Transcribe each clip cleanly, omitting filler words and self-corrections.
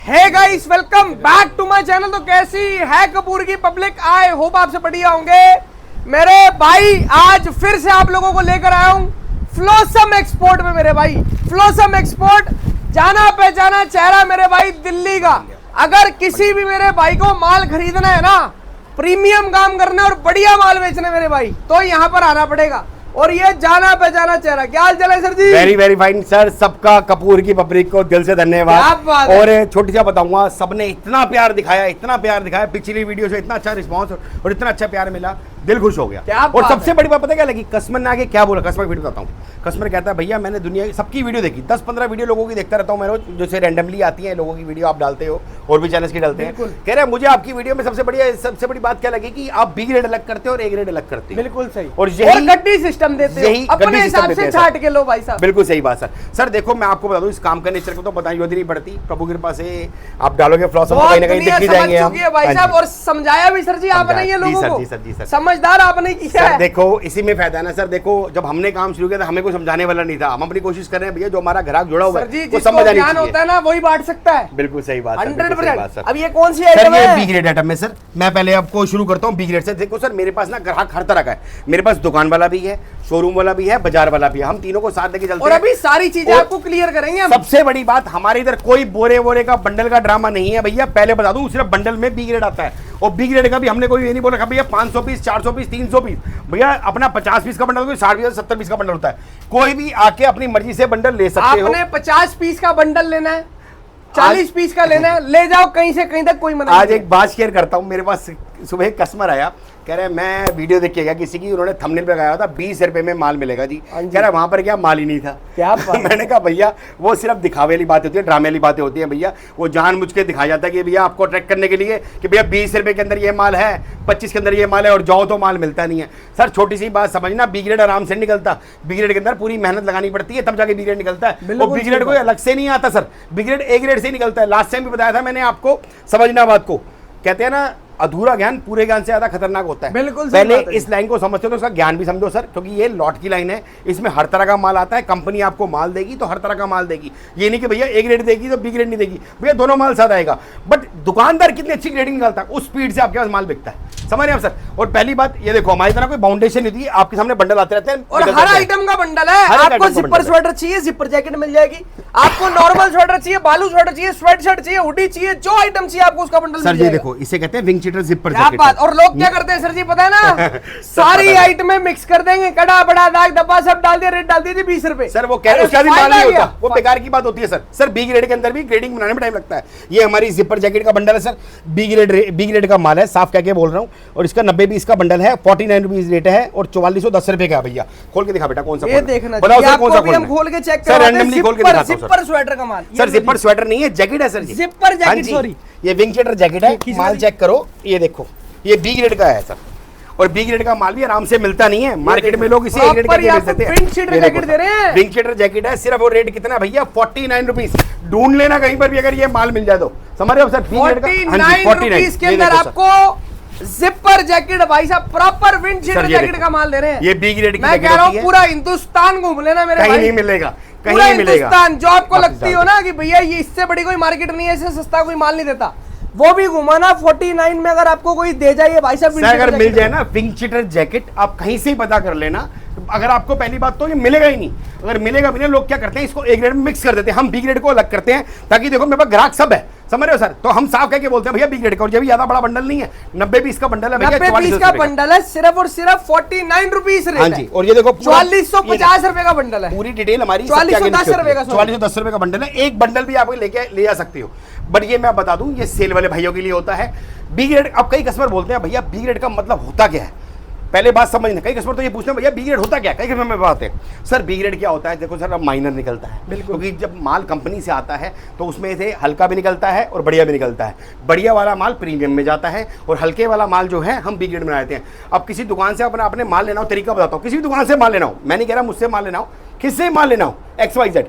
Hey guys, welcome back to my channel. तो कैसी है कपूर की पब्लिक? आई होप आपसे बढ़िया होंगे मेरे भाई। आज फिर से आप लोगों को लेकर आया हूं फ्लोसम एक्सपोर्ट में मेरे भाई। फ्लोसम एक्सपोर्ट, जाना पहचाना चेहरा मेरे भाई दिल्ली का। अगर किसी भी मेरे भाई को माल खरीदना है ना, प्रीमियम काम करना और बढ़िया माल बेचना मेरे भाई, तो यहाँ पर आना पड़ेगा। और ये जाना पहचाना चेहरा। क्या हाल चल है sir ji? Very very fine sir. सबका कपूर की पब्लिक को दिल से धन्यवाद। और छोटी सा बताऊंगा, सबने इतना प्यार दिखाया पिछली वीडियो से, इतना अच्छा रिस्पांस और इतना अच्छा प्यार मिला, दिल खुश हो गया। और सबसे बड़ी बात पता क्या लगी? कस्टमर ने आगे क्या बोला, कस्टमर वीडियो बताता हूँ। कस्टमर कहता है भैया मैंने दुनिया की सबकी वीडियो देखी, 10-15 वीडियो लोगों की देखता रहता हूँ मैं रोज, जैसे रैंडमली आती है लोगों की वीडियो आप डालते हो और भी चैनल्स की डालते हैं। कह रहे हैं मुझे आपकी वीडियो में सबसे बड़ी बात क्या लगी कि आप बी ग्रेड अलग करते हो और ए ग्रेड अलग करते हो। बिल्कुल सही। और यही गड्डी सिस्टम देते हो, अपने हिसाब से छाट के लो भाई साहब। बिल्कुल सही बात सर। सर देखो मैं आपको बता दूं, इस काम का नेचर को तो बताइए नहीं पड़ती, प्रभु की कृपा से आप डालोगे फ्लॉसम तो कहीं ना कहीं दिख जाएंगे हम भाई साहब। और समझाया भी सर जी आपने ये लोगों को। जी सर। समझदार आपने किया है। देखो इसी में फायदा है ना सर। देखो जब हमने काम शुरू किया था हमें कोई समझाने वाला नहीं था, हम अपनी कोशिश कर रहे हैं भैया जो हमारा ग्राहक जुड़ा हुआ है वो समझ आनी चाहिए। होता है ना वही बांट सकता है। बिल्कुल सही बात 100%। अब ये कौन सी आइटम है? बी ग्रेड आइटम है सर। मैं पहले आपको शुरू करता हूँ बी ग्रेड से। देखो सर मेरे पास ना ग्राहक हर तरह का है। मेरे पास दुकान वाला भी है, शोरूम वाला भी है, बाजार वाला भी है। हम तीनों को साथ लेके चलते हैं और अभी सारी चीजें आपको क्लियर करेंगे हम। सबसे बड़ी बात, हमारे इधर कोई बोरे का बंडल का ड्रामा नहीं है भैया। पहले बता दूं, सिर्फ बंडल में बी ग्रेड आता है। और बी ग्रेड का भी हमने कोई ये नहीं बोला भैया 500 पीस, 400 पीस, 300 पीस। भैया अपना 50 पीस का बंडल, कोई 60 पीस, 70 पीस का बंडल होता है। कोई भी आके अपनी मर्जी से बंडल ले सकते हो। आपने 50 पीस का बंडल लेना है, 40 पीस का लेना है, ले जाओ कहीं से कहीं तक, कोई मना नहीं। आज एक बात शेयर करता हूँ। मेरे पास सुबह एक कस्टमर आया, कह रहे हैं मैं वीडियो देख के गया किसी की, उन्होंने थंबनेल पे लगाया था 20 रुपए में माल मिलेगा जी। कह रहा है वहां पर क्या माल ही नहीं था। क्या मैंने कहा भैया वो सिर्फ दिखावे वाली बातें होती है, ड्रामे वाली बातें होती हैं भैया। वो जानबूझ के दिखाया जाता है कि भैया आपको अट्रैक्ट करने के लिए कि भैया 20 रुपए के अंदर ये माल है, 25 के अंदर ये माल है, और जाओ तो माल मिलता नहीं है। सर छोटी सी बात समझना, बी ग्रेड आराम से निकलता। बी ग्रेड के अंदर पूरी मेहनत लगानी पड़ती है तब जाके बी ग्रेड निकलता है। और बी ग्रेड कोई अलग से नहीं आता sir, B grade A grade से निकलता है। लास्ट टाइम भी बताया था मैंने आपको, समझना बात को। कहते हैं ना अधूरा ज्ञान पूरे ज्ञान से ज्यादा खतरनाक होता है। बिल्कुल पहले इस लाइन को समझते हो तो उसका ज्ञान भी समझो सर, क्योंकि ये लॉट की लाइन है। इसमें हर तरह का माल आता है। कंपनी आपको माल देगी तो हर तरह का माल देगी। ये नहीं कि भैया ए ग्रेड देगी तो बी ग्रेड नहीं देगी, भैया दोनों माल साथ आएगा। बट दुकानदार कितनी अच्छी ग्रेडिंग निकालता है, उस स्पीड से आपके पास माल बिकता है। समझ रहे हैं सर। और पहली बात ये देखो, हमारी तरह कोई बाउंडेशन नहीं थी, आपके सामने बंडल आते रहते हैं और हर आइटम का बंडल है। आपको जिपर स्वेटर चाहिए, जिपर जैकेट मिल जाएगी। आपको नॉर्मल स्वेटर चाहिए, बालू स्वेटर चाहिए, स्वेट शर्ट चाहिए, हुडी चाहिए, जो आइटम चाहिए आपको उसका बंडल सर। ये देखो इसे कहते हैं विंग चीटर जिपर जैकेट। और लोग क्या करते हैं सर जी पता है ना, सारी आइटमें मिक्स कर देंगे, कड़ा बड़ा दाग डब्बा सब डाल दिया, रेट डाल दी थी 20 रुपए। सर वो कह रहे उसका भी माल नहीं होता, वो बेकार की बात होती है सर। सर बी ग्रेड के अंदर भी ग्रेडिंग बनाने में टाइम लगता है। ये हमारी जिपर जैकेट का बंडल है सर, बी ग्रेड का माल है, साफ कह के बोल रहा हूँ। और इसका 90 पीस का बंडल है, 49 रुपीज रेट है और 4410 रुपए का भैया। खोल के दिखा बेटा कौन सा, ये देखना बताओ सर कौन सा खोलना है? खोल के चेक सर रैंडमली खोल के दिखाता हूं जिपर स्वेटर का माल। सर जिपर स्वेटर नहीं है, जैकेट है सर जी, जिपर जैकेट। सॉरी ये विंग चीटर जैकेट है। माल चेक करो, ये देखो ये बी ग्रेड का है सर। और बी ग्रेड का माल भी आराम से मिलता नहीं है मार्केट में, लोग इसे ए ग्रेड का बेच देते हैं। विंग चीटर जैकेट दे रहे हैं। विंग चीटर जैकेट है सिर्फ, और रेट कितना भैया 49 रुपीज। ढूंढ लेना कहीं पर भी अगर ये माल मिल जाए तो। समझ रहे हो सर? 49 रुपीज के अंदर आपको जिपर जैकेट भाई साहब, प्रॉपर विंड शीटर जैकेट का माल दे रहे हैं। ये बी ग्रेड की मैं कह रहा हूँ पूरा हिंदुस्तान घूम लेना मेरे भाई, कहीं नहीं मिलेगा, कहीं पूरा नहीं मिलेगा। हिंदुस्तान जो आपको लगती हो ना कि भैया ये इससे बड़ी कोई मार्केट नहीं है, इससे सस्ता कोई माल नहीं देता, वो भी घुमाना 49 में अगर आपको कोई दे जाए भाई साहब। अगर मिल जाए ना विंग चीटर जैकेट, आप कहीं से ही पता कर लेना। अगर आपको पहली बात तो ये मिलेगा ही नहीं, अगर मिलेगा भी नहीं, लोग क्या करते हैं इसको ए ग्रेड में मिक्स कर देते हैं। हम बी ग्रेड को अलग करते हैं ताकि देखो मेरे पास ग्राहक सब है। समझ रहे हो सर? तो हम साफ कह के बोलते हैं भैया बी ग्रेड का। और ये भी ज्यादा बड़ा बंडल नहीं है, 90 पीस का बंडल है भैया, 90 पीस का बंडल है सिर्फ और सिर्फ 49 रुपीज रेट है। हाँ जी। और ये देखो 4450 रुपए का बंडल है। पूरी डिटेल हमारी 4410 रुपए का, 4410 रुपए का बंडल है। एक बंडल भी आप लेके ले जा सकते हो। बट ये मैं बता दूं, ये सेल वाले भाइयों के लिए होता है बी ग्रेड। अब कई कस्टमर बोलते हैं भैया बी ग्रेड का मतलब होता क्या है, पहले बात समझना। कई कस्टमर तो ये पूछते हैं भैया बी ग्रेड होता क्या, कई कस्टमर में बात है सर बी ग्रेड क्या होता है। देखो सर अब माइनर निकलता है, बिल्कुल, क्योंकि जब माल कंपनी से आता है तो उसमें से हल्का भी निकलता है और बढ़िया भी निकलता है। बढ़िया वाला माल प्रीमियम में जाता है और हल्के वाला माल जो है हम बी ग्रेड में लाते हैं। अब किसी दुकान से अपने माल लेना हो, तरीका बताता हूँ। किसी भी दुकान से माल लेना हो, मैं नहीं कह रहा मुझसे माल लेना हो, किससे माल लेना हो XYZ,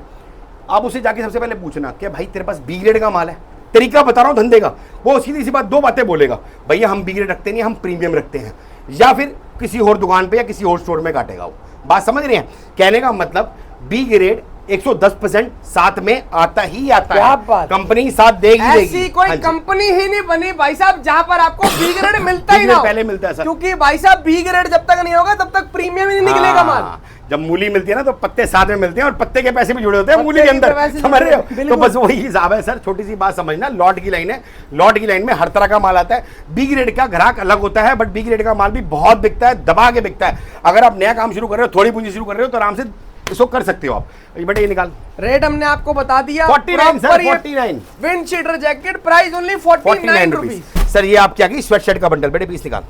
आप उससे जाके सबसे पहले पूछना कि भाई तेरे पास बी ग्रेड का माल है, तरीका बता रहा हूँ धंधे का। वो सीधी सी बात दो बातें बोलेगा, भैया हम बी ग्रेड रखते नहीं, हम प्रीमियम रखते हैं, या फिर किसी और दुकान पे या किसी और स्टोर में काटेगा वो। बात समझ रहे हैं? कहने का मतलब बी ग्रेड 110% साथ में आता ही आता क्या है। बात। कंपनी साथ देगी ऐसी कोई हाँ जी। कंपनी ही नहीं बनी भाई साहब जहां पर आपको बी ग्रेड मिलता ही B ना grade हो। पहले मिलता है सर। क्योंकि भाई साहब बी ग्रेड जब तक नहीं होगा तब तक प्रीमियम ही नहीं निकलेगा माल। हाँ, जब मूली मिलती है ना तो पत्ते साथ में मिलते हैं और पत्ते के पैसे भी जुड़े होते हैं पत्ते मूली के के अंदर, पैसे समझ रहे हो? जुड़े, तो बिल्कुल। बस वही हिसाब है सर। छोटी सी बात समझना, लॉट की लाइन है, लॉट की लाइन में हर तरह का माल आता है। बी ग्रेड का ग्राहक अलग होता है, बट बी ग्रेड का माल भी बहुत बिकता है, दबा के बिकता है। अगर आप नया काम शुरू कर रहे हो, थोड़ी पूंजी शुरू कर रहे हो, तो आराम से इसको कर सकते हो आप। ये बेटे ये निकाल, रेट हमने आपको बता दिया 49 sir, 49 wind cheater jacket price only 49 rupees. Sir ये आप क्या की स्वेट शर्ट का बंडल, बेटे पीस निकाल।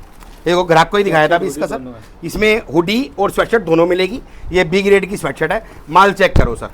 देखो ग्राहक को ही दिखाया था अभी इसका सर, इसमें हुडी और स्वेटशर्ट दोनों मिलेगी। ये बी ग्रेड की स्वेटशर्ट है, माल चेक करो सर।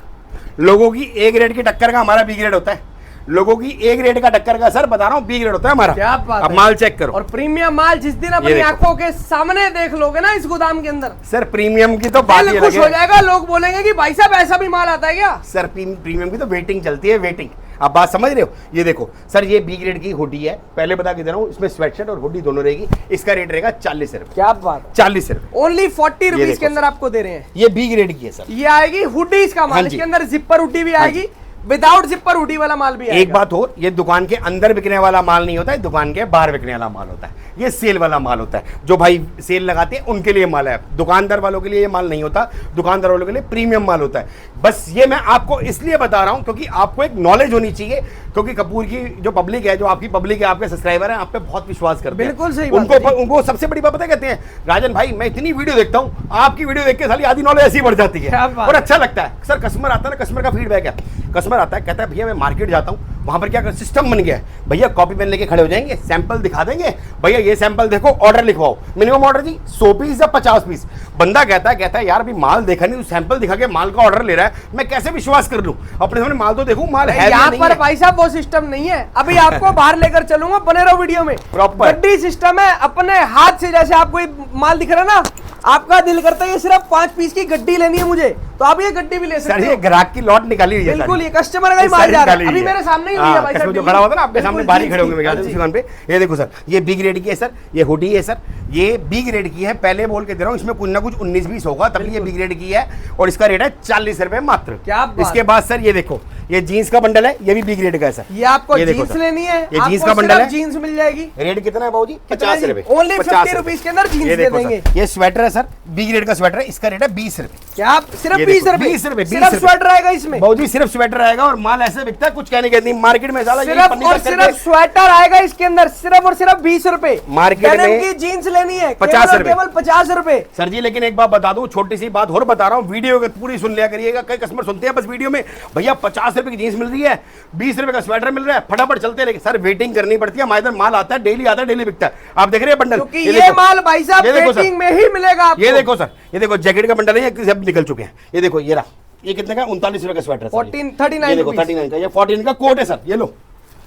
लोगों की ए ग्रेड की टक्कर का हमारा बी ग्रेड होता है, लोगों की ए ग्रेड का टक्कर का सर बता रहा हूँ बी ग्रेड होता है हमारा। क्या बात अब है। माल चेक करो। और प्रीमियम माल जिस दिन अपनी देखो। आंखों के सामने देख लोगे ना इस गोदाम के अंदर, सर प्रीमियम की तो बात दिल ही खुश अलग हो है जाएगा। लोग बोलेंगे कि भाई साहब ऐसा भी माल आता है क्या। सर। प्रीमियम की तो वेटिंग चलती है, वेटिंग। आप बात समझ रहे हो? ये देखो सर, ये बी ग्रेड की हुडी है, पहले बता के दे रहा हूँ, इसमें स्वेटशर्ट और हुडी दोनों रहेगी। इसका रेट रहेगा 40 रुपए। क्या बात है। 40 रुपए ओनली 40 रुपीज देखो के अंदर आपको दे रहे हैं। ये बी ग्रेड की है सर। ये आएगी हुडीज का हाँ माल, जी। इसके अंदर जिपर हुडी भी हाँ आएगी, विदाउट जिपर हुडी वाला माल भी आएगा। एक बात और, ये दुकान के अंदर बिकने वाला माल नहीं होता है, दुकान के बाहर बिकने वाला माल होता है। ये सेल वाला माल होता है, जो भाई सेल लगाते हैं उनके लिए माल है। दुकानदार वालों के लिए ये माल नहीं होता, दुकानदार वालों के लिए प्रीमियम माल होता है। बस ये मैं आपको इसलिए बता रहा हूं क्योंकि आपको एक नॉलेज होनी चाहिए, क्योंकि कपूर की जो पब्लिक है, जो आपकी पब्लिक है, आपके सब्सक्राइबर हैं, आप पे बहुत विश्वास करते हैं। बिल्कुल सही बात है। उनको सबसे बड़ी बात पता है कहते हैं, राजन भाई मैं इतनी वीडियो देखता हूं, आपकी वीडियो देख के साली आधी नॉलेज ऐसी बढ़ जाती क्या है बात और है। अच्छा लगता है। सर कस्टमर आता है ना, कस्टमर का फीडबैक है, कस्टमर आता है कहता है भैया मैं मार्केट जाता हूँ, वहां पर क्या सिस्टम बन गया है, भैया कॉपी पेन लेके खड़े हो जाएंगे, सैंपल दिखा देंगे, भैया ये सैंपल देखो, ऑर्डर लिखवाओ। मिनिमम ऑर्डर जी 100 पीस या 50 पीस। बंदा कहता है यार अभी माल देखा नहीं, सैंपल दिखा के माल का ऑर्डर ले रहा है, मैं कैसे विश्वास कर लूं? अपने सामने माल तो देखूं, माल है यहाँ नहीं पर है। भाई साहब वो सिस्टम नहीं है। अभी आपको बाहर लेकर चलूंगा, बने रहो वीडियो में। Proper। गड्डी सिस्टम है, अपने हाथ से जैसे आपको ये माल दिख रहा है ना, आपका दिल करता है ये सिर्फ 5 पीस की गड्डी लेनी है मुझे, तो आप ये गड्डी भी ले सर सकते ये हो। ग्राहक की लॉट निकाली हुई है बिल्कुल, सारी। ये कस्टमर का ही ये माल सारी जा रहा है। निकाली अभी हुई है। मेरे सामने ही हुई हाँ, है भाई कस्टमर साहब, जो खड़ा होता है ना आपके बिल्कुल सामने, बाहर ही जीन्स खड़े होंगे की। मेरे ख्याल से दुकान पे। ये देखो सर, ये बी ग्रेड की है सर, ये हुडी है सर, ये बी ग्रेड की है, पहले बोल के दे रहा हूँ, इसमें कुछ ना कुछ 19-20 होगा, तभी ये बी ग्रेड की है और इसका रेट है 40 रुपए मात्र। क्या बात। इसके बाद सर ये देखो, ये जीन्स का बंडल है, ये भी बी ग्रेड का है सर। ये आपको ये देखो जीन्स सर, लेनी है, ये जीन्स आपको का बंडल सिर्फ है। जीन्स मिल जाएगी। रेट कितना है बाबूजी? कितना 50 जी? रुपए। Only 50 रुपीस के अंदर जीन्स ये दे देखो देंगे। सर, ये स्वेटर है सर, बी ग्रेड का स्वेटर है, इसका रेट है 20 रुपए। क्या सिर्फ ये 20 देखो, रुपए? 20 रुपए, 20 सिर्फ रुपए। स्वेटर आएगा इसमें। बाबूजी सिर्फ स्वेटर आएगा और माल ऐसे बिकता है, कुछ कहने के नहीं। मार्केट में साला यही सिर्फ पन्नी और कट सिर्फ करके- स्वेटर आएगा इसके अंदर, सिर्फ और सिर्फ 20 रुपए। मार्केट डेनिम में की जीन्स लेनी है 50 केवल और रुपए। केवल 50 रुपए। सर जी लेकिन एक बात बता दूं, छोटी सी बात और बता रहा हूं, वीडियो को पूरी सुन लिया करिएगा। कई कस्टमर सुनते हैं बस वीडियो में, भैया 50 रुपए की जीन्स मिल रही है, 20 रुपए का स्वेटर मिल रहा है, फटाफट चलते हैं। लेकिन सर वेटिंग करनी पड़ती है, हमारे इधर माल आता है, डेली आता है, डेली बिकता है। आप देख रहे हैं बंडल, क्योंकि ये देखो। माल भाई साहब ये देखो सर, वेटिंग में ही मिलेगा आपको। ये देखो सर, ये देखो जैकेट का बंडल है, ये सब निकल चुके हैं। ये देखो ये रहा, ये कितने का? 39 रुपए का स्वेटर है सर। 39 ये देखो रुपीस। 39 का, ये 14 का कोट है सर, ये लो।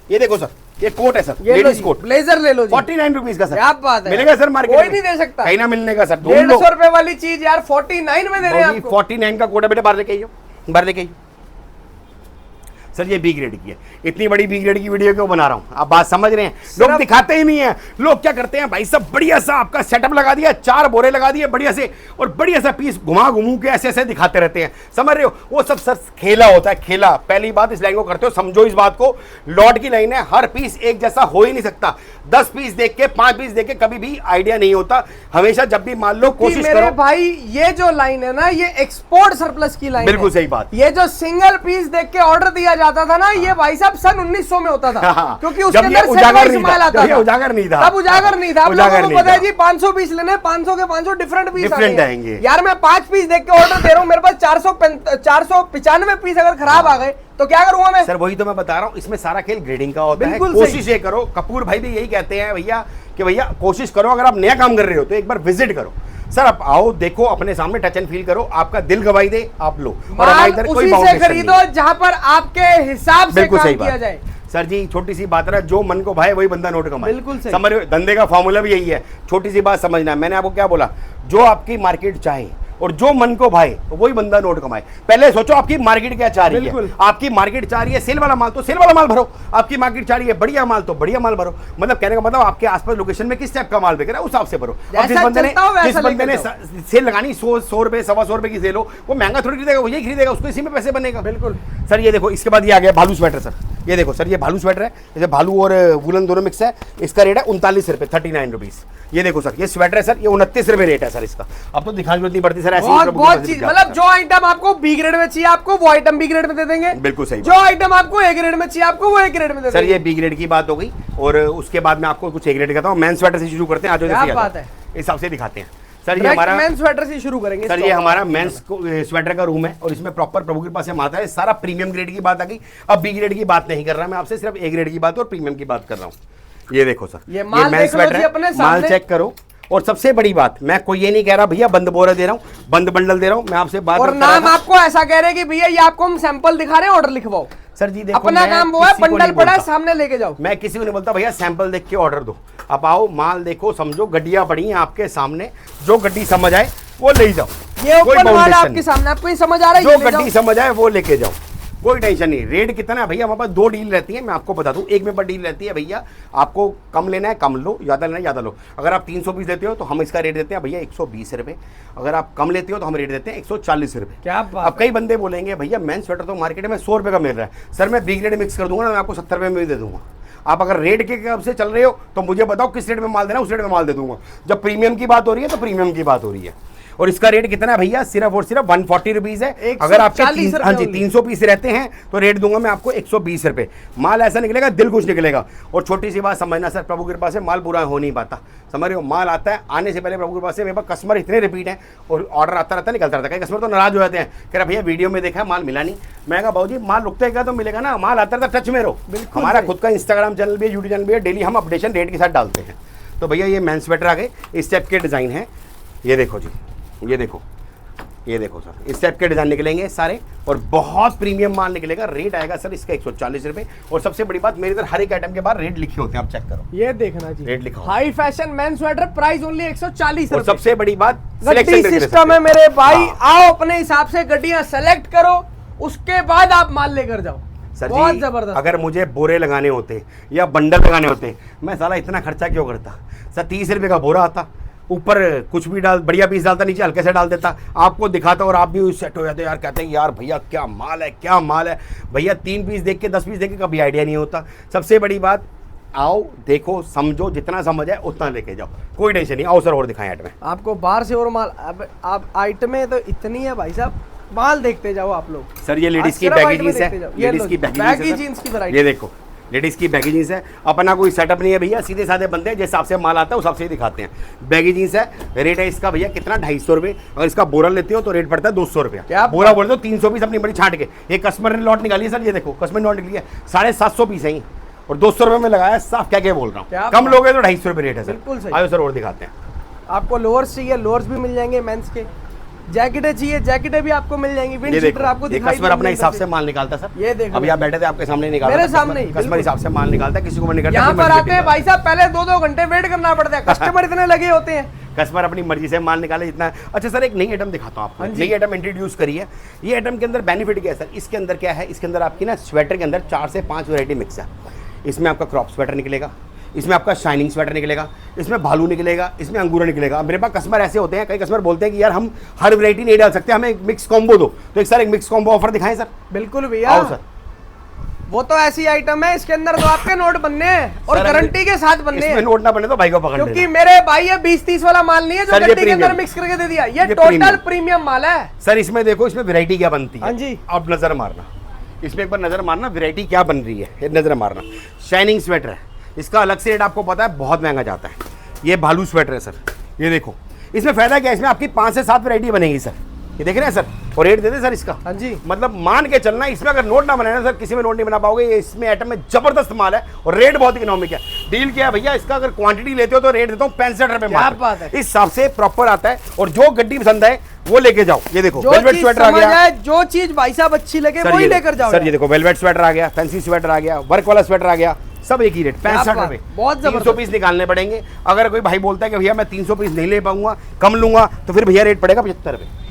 ये देखो सर, ये कोट है सर, ये लो लेडीज जी, कोट, ब्लेजर ले लो जी। 49 रुपीज का सर। क्या बात है। मिलेगा सर मार्केट कोई में? नहीं दे सकता। कहीं ना मिलने का सर। ढूंढ 150 लो। रुपए वाली चीज यार 49 में दे रहे हैं आपको। 49 का कोड है बेटे, बाहर लेके आइयो, बाहर लेके आइयो। सर ये बी ग्रेड की है, इतनी बड़ी बी ग्रेड की वीडियो क्यों बना रहा हूं? आप बात समझ रहे हैं? लोग सिर्फ- दिखाते ही नहीं है। लोग क्या करते हैं भाई साहब, बढ़िया सा आपका सेटअप लगा दिया, 4 बोरे लगा दिए बढ़िया से, और बढ़िया सा पीस घुमा घुमू के ऐसे ऐसे दिखाते रहते हैं। समझ रहे हो? वो सब सर खेला होता है, खेला। पहली बात इस लाइन को करते हो, समझो इस बात को। लॉट की लाइन है, हर पीस एक जैसा हो ही नहीं सकता। 10 पीस देख के, 5 पीस देख के कभी भी आइडिया नहीं होता। हमेशा जब भी मान लो कि कोशिश मेरे करो। भाई ये जो लाइन है ना, ये एक्सपोर्ट सरप्लस की लाइन बिल्कुल है। सही बात। ये जो सिंगल पीस देख के ऑर्डर दिया जाता था ना, ये भाई साहब सन 1900 में होता था। हाँ, क्योंकि उसके जब ये अंदर उजागर सेट नहीं माल था, आता जब ये था। उजागर नहीं था। तब उजागर नहीं था। आप उजागर लोगों को नहीं पता है था। जी 500 पीस लेने, 500 के 500 डिफरेंट पीस Different आएंगे। यार मैं 5 पीस देख के ऑर्डर दे रहा हूँ, मेरे पास 495 पीस अगर खराब आ गए तो क्या करूंगा मैं? सर वही तो मैं बता रहा हूँ, इसमें सारा खेल ग्रेडिंग का होता है। बिल्कुल सही। कोशिश ये करो, कपूर भाई भी यही कहते हैं भैया कि भैया कोशिश करो, अगर आप नया काम कर रहे हो तो एक बार विजिट करो। सर आप आओ, देखो, अपने सामने टच एंड फील करो, आपका दिल गवाही दे, आप लो। और हमारे माल इधर कोई उसी से बाउंडेशन नहीं खरीदो है। जहां पर आपके हिसाब से बिल्कुल काम सही किया बात जाए। सर जी, छोटी सी बात है, जो मन को भाए वही बंदा नोट कमाए। बिल्कुल सही। समझ रहे हो? धंधे का फॉर्मूला भी यही है। छोटी सी बात समझना, मैंने आपको क्या बोला, जो आपकी मार्केट चाहे और जो मन को भाए वही बंदा नोट कमाए। पहले सोचो आपकी मार्केट क्या चाह रही है। आपकी मार्केट चाह रही है सेल वाला माल, तो सेल वाला माल भरो। आपकी मार्केट चाह रही है बढ़िया माल, तो बढ़िया माल भरो। मतलब कहने का मतलब आपके आसपास लोकेशन में किस टाइप का माल बिक रहा है उस हिसाब से भरो। और जिस बंदे ने सेल लगानी 100 रुपए 125 रुपए की सेल हो, वो महंगा थोड़ी खरीदेगा, वो यही खरीदेगा, उसको इसी में पैसे बनेगा। बिल्कुल सर ये देखो, इसके बाद ये आ गया भालू स्वेटर। सर ये देखो सर, ये भालू स्वेटर है, जैसे भालू और वुलन दोनों मिक्स है। इसका रेट है 39 रुपए, 39 रुपीज। ये देखो सर, ये स्वेटर है सर, ये 29 रुपए रेट है सर इसका। अब तो दिखाने जरूरत नहीं पड़ती सर, ऐसे बहुत चीज, मतलब जो आइटम आपको बी ग्रेड में चाहिए आपको वो आइटम बी ग्रेड में दे देंगे। बिल्कुल सही। जो आइटम आपको ए ग्रेड में चाहिए आपको वो ए ग्रेड में दे देंगे। सर ये बी ग्रेड की बात हो गई, और उसके बाद मैं आपको कुछ ए ग्रेड दिखाता हूँ। मेन स्वेटर से शुरू करते हैं, आज इस हिसाब से दिखाते हैं। सर ये हमारा मेन स्वेटर से शुरू करेंगे। सर ये हमारा मेन स्वेटर का रूम है, और इसमें प्रॉपर प्रभु के पास से आता है। सारा प्रीमियम ग्रेड की बात आ गई। अब बी ग्रेड की बात नहीं कर रहा मैं आपसे, सिर्फ ए ग्रेड की बात और प्रीमियम की बात कर रहा हूँ। ये देखो सर, ये मेन स्वेटर है, माल चेक करो। और सबसे बड़ी बात, मैं कोई ये नहीं कह रहा भैया बंद बोरा दे रहा हूँ, बंद बंडल दे रहा हूँ। मैं आपसे बात और नाम आपको ऐसा कह रहे हैं कि भैया ये आपको हम सैंपल दिखा रहे हैं, ऑर्डर लिखवाओ। सर जी देखो, अपना काम वो है, बंडल पड़ा है सामने लेके जाओ। मैं किसी को नहीं बोलता भैया सैंपल देख के ऑर्डर दो। आप आओ, माल देखो, समझो, गड्डियां पड़ी हैं आपके सामने, जो गड्डी समझ आए वो ले जाओ। ये ओपन माल आपके सामने, आपको ये समझ आ रहा है, जो गड्डी समझ आए वो लेके जाओ, कोई टेंशन नहीं। रेट कितना है भैया, हमारे पास 2 डील रहती है, मैं आपको बता दूं। एक में पर डील रहती है भैया, आपको कम लेना है कम लो, ज्यादा लेना है ज्यादा लो। अगर आप 300 पीस लेते हो तो हम इसका रेट देते हैं भैया 120 रुपए। अगर आप कम लेते हो तो हम रेट देते हैं 140 रुपए। क्या बात। अब कई बंदे बोलेंगे भैया मेन स्वेटर तो मार्केट में 100 रुपए का मिल रहा है। सर मैं बी ग्रेड मिक्स कर दूंगा ना, मैं आपको 70 रुपए में भी दे दूंगा। आप अगर रेट के हिसाब से चल रहे हो तो मुझे बताओ किस रेट में माल देना, उस रेट में माल दे दूंगा। जब प्रीमियम की बात हो रही है तो प्रीमियम की बात हो रही है। और इसका रेट कितना है भैया, सिर्फ और सिर्फ 140 रुपीज है। अगर आपके 300 पीस रहते हैं तो रेट दूंगा मैं आपको 120 रुपए। माल ऐसा निकलेगा, दिल खुश निकलेगा। और छोटी सी बात समझना सर, प्रभु कृपा से माल बुरा हो नहीं पाता, समझ रहे हो। माल आता है, आने से पहले प्रभु कृपा से मेरे पास कस्टमर इतने रिपीट हैं, और ऑर्डर आता रहता है, निकलता रहता है। कई कस्टमर तो नाराज हो जाते हैं, कह रहा भैया वीडियो में देखा माल मिला नहीं। मैं कहा भाऊ जी माल रुकते क्या तो मिलेगा ना, माल आता रहता, टच में रहो। हमारा खुद का इंस्टाग्राम चैनल भी है, यूट्यूब चैनल भी है, डेली हम अपडेशन रेट के साथ डालते हैं। तो भैया ये मेन स्वेटर आ गए, इस टाइप के डिज़ाइन है। ये देखो जी, ये देखो, ये देखो सर, इस टाइप के डिजाइन निकलेंगे सारे, और बहुत प्रीमियम माल निकलेगा। रेट आएगा सर इसका 140 रुपए। और सबसे बड़ी बात, मेरे इधर हर एक आइटम के बाद रेट लिखे होते हैं, आप चेक करो। ये देखना जी, रेट लिखा, high fashion main sweater, price only 140 रुपए। और सबसे बड़ी बात, गड्डी सिस्टम है मेरे भाई। आओ अपने हिसाब से गड्डियां सेलेक्ट करो, उसके बाद आप माल लेकर जाओ। सर बहुत जी जबरदस्त। अगर मुझे बोरे लगाने होते या बंडल लगाने होते, मैं साला इतना खर्चा क्यों करता। सर 30 रुपए का बोरा आता, ऊपर कुछ भी डाल, बढ़िया पीस डालता, नीचे हल्के से डाल देता, आपको दिखाता, और आप भी सेट हो जाते यार, कहते हैं यार भैया क्या माल है, क्या माल है। भैया 3 पीस देख के 10 पीस देख के कभी आइडिया नहीं होता। सबसे बड़ी बात, आओ देखो समझो, जितना समझ है उतना लेके जाओ, कोई टेंशन नहीं। आओ सर और दिखाएं आइटमें आपको बाहर से और माल। अब आप आइटमें तो इतनी है भाई साहब, माल देखते जाओ आप लोग। सर ये लेडीज की बैगी जींस है, लेडीज की बैगी जींस की वैरायटी। ये देखो लेडीज की बैगी जींस है। अपना कोई सेटअप नहीं है भैया, सीधे साधे बंदे हैं, जिस हिसाब से माल आता है उस हिसाब से ही दिखाते हैं। बैगी जींस है, रेट है इसका भैया कितना, 250 रुपए। अगर इसका बोरा लेते हो तो रेट पड़ता है 200 रुपया। बोरा बोल दो 300 पीस अपनी बड़ी छाट के। एक कस्टमर ने लॉट निकाली है सर, ये देखो कस्टमर ने लॉट निकली है, 750 पीस है, और 200 रुपए में लगाया। साफ क्या बोल रहा हूँ, कम लोगे तो 250 रुपए रेट है सर। बिल्कुल सही। आयो सर और दिखाते हैं। आपको लोअर्स चाहिए, लोअर्स भी मिल जाएंगे मेंस के। जैकेटें चाहिए, जैकेटें भी आपको मिल जाएंगी। विंड शीटर आपको दिखाई, कस्टमर अपने हिसाब से माल निकालता है सर। ये देखो, अभी आप बैठे थे आपके सामने निकालता, मेरे सामने ही कस्टमर हिसाब से माल निकालता है, किसी को नहीं करता। यहाँ पर आते हैं भाई साहब, पहले 2-2 घंटे वेट करना पड़ता है, कस्टमर इतने लगे होते हैं। कस्टमर अपनी मर्जी से माल निकाले जितना। अच्छा सर एक नई आइटम दिखाता हूँ आपको, नई आइटम इंट्रोड्यूस करी है। ये आइटम के अंदर बेनिफिट क्या है सर, इसके अंदर क्या है, इसके अंदर आपकी ना स्वेटर के अंदर 4 से 5 वैरायटी मिक्स है। इसमें आपका क्रॉप स्वेटर निकलेगा, इसमें आपका शाइनिंग स्वेटर निकलेगा, इसमें भालू निकलेगा, इसमें अंगूरा निकलेगा। मेरे पास कस्टमर ऐसे होते हैं, कई कस्टमर बोलते हैं कि यार हम हर वैरायटी नहीं डाल सकते, हमें एक मिक्स कॉम्बो दो। तो एक सर एक मिक्स कॉम्बो ऑफर दिखाएं सर। बिल्कुल भैया, सर वो तो ऐसी आइटम है, इसके अंदर तो आपके नोट बनने हैं और गारंटी के साथ बनने हैं। नोट ना बने तो भाई को पकड़, क्योंकि मेरे भाई ये 20-30 वाला माल नहीं है जो गड्डी के अंदर मिक्स करके दे दिया, ये टोटल प्रीमियम माल है सर। इसमें देखो, इसमें वैरायटी क्या बनती है। हाँ जी, आप नजर मारना, इसमें एक बार नजर मारना, वैरायटी क्या बन रही है, नजर मारना। शाइनिंग स्वेटर है, इसका अलग से रेट आपको पता है, बहुत महंगा जाता है। ये भालू स्वेटर है सर, ये देखो। इसमें फायदा क्या है, इसमें आपकी 5 से 7 वैरायटी बनेगी सर, ये देख रहे हैं सर। और रेट दे दे सर इसका। हाँ जी, मतलब मान के चलना, इसमें अगर नोट ना बनाए ना सर, किसी में नोट नहीं बना पाओगे। इसमें आइटम में जबरदस्त माल है और रेट बहुत इकोनॉमिक है। डील क्या है भैया, इसका अगर क्वांटिटी लेते हो तो रेट देता हूँ 65 रुपए मात्र। इस हिसाब से प्रॉपर आता है, और जो गड्डी पसंद है वो लेके जाओ। ये देखो वेलवेट स्वेटर आ गया, जो चीज भाई साहब अच्छी लगे वही लेकर जाओ। सर ये देखो वेलवेट स्वेटर आ गया, फैंसी स्वेटर आ गया, वर्क वाला स्वेटर आ गया, सब एक ही रेट 65 रुपए। बहुत 300 पीस निकालने पड़ेंगे। अगर कोई भाई बोलता है कि भैया मैं 300 पीस नहीं ले पाऊंगा, कम लूंगा, तो फिर भैया रेट पड़ेगा 75 रुपए।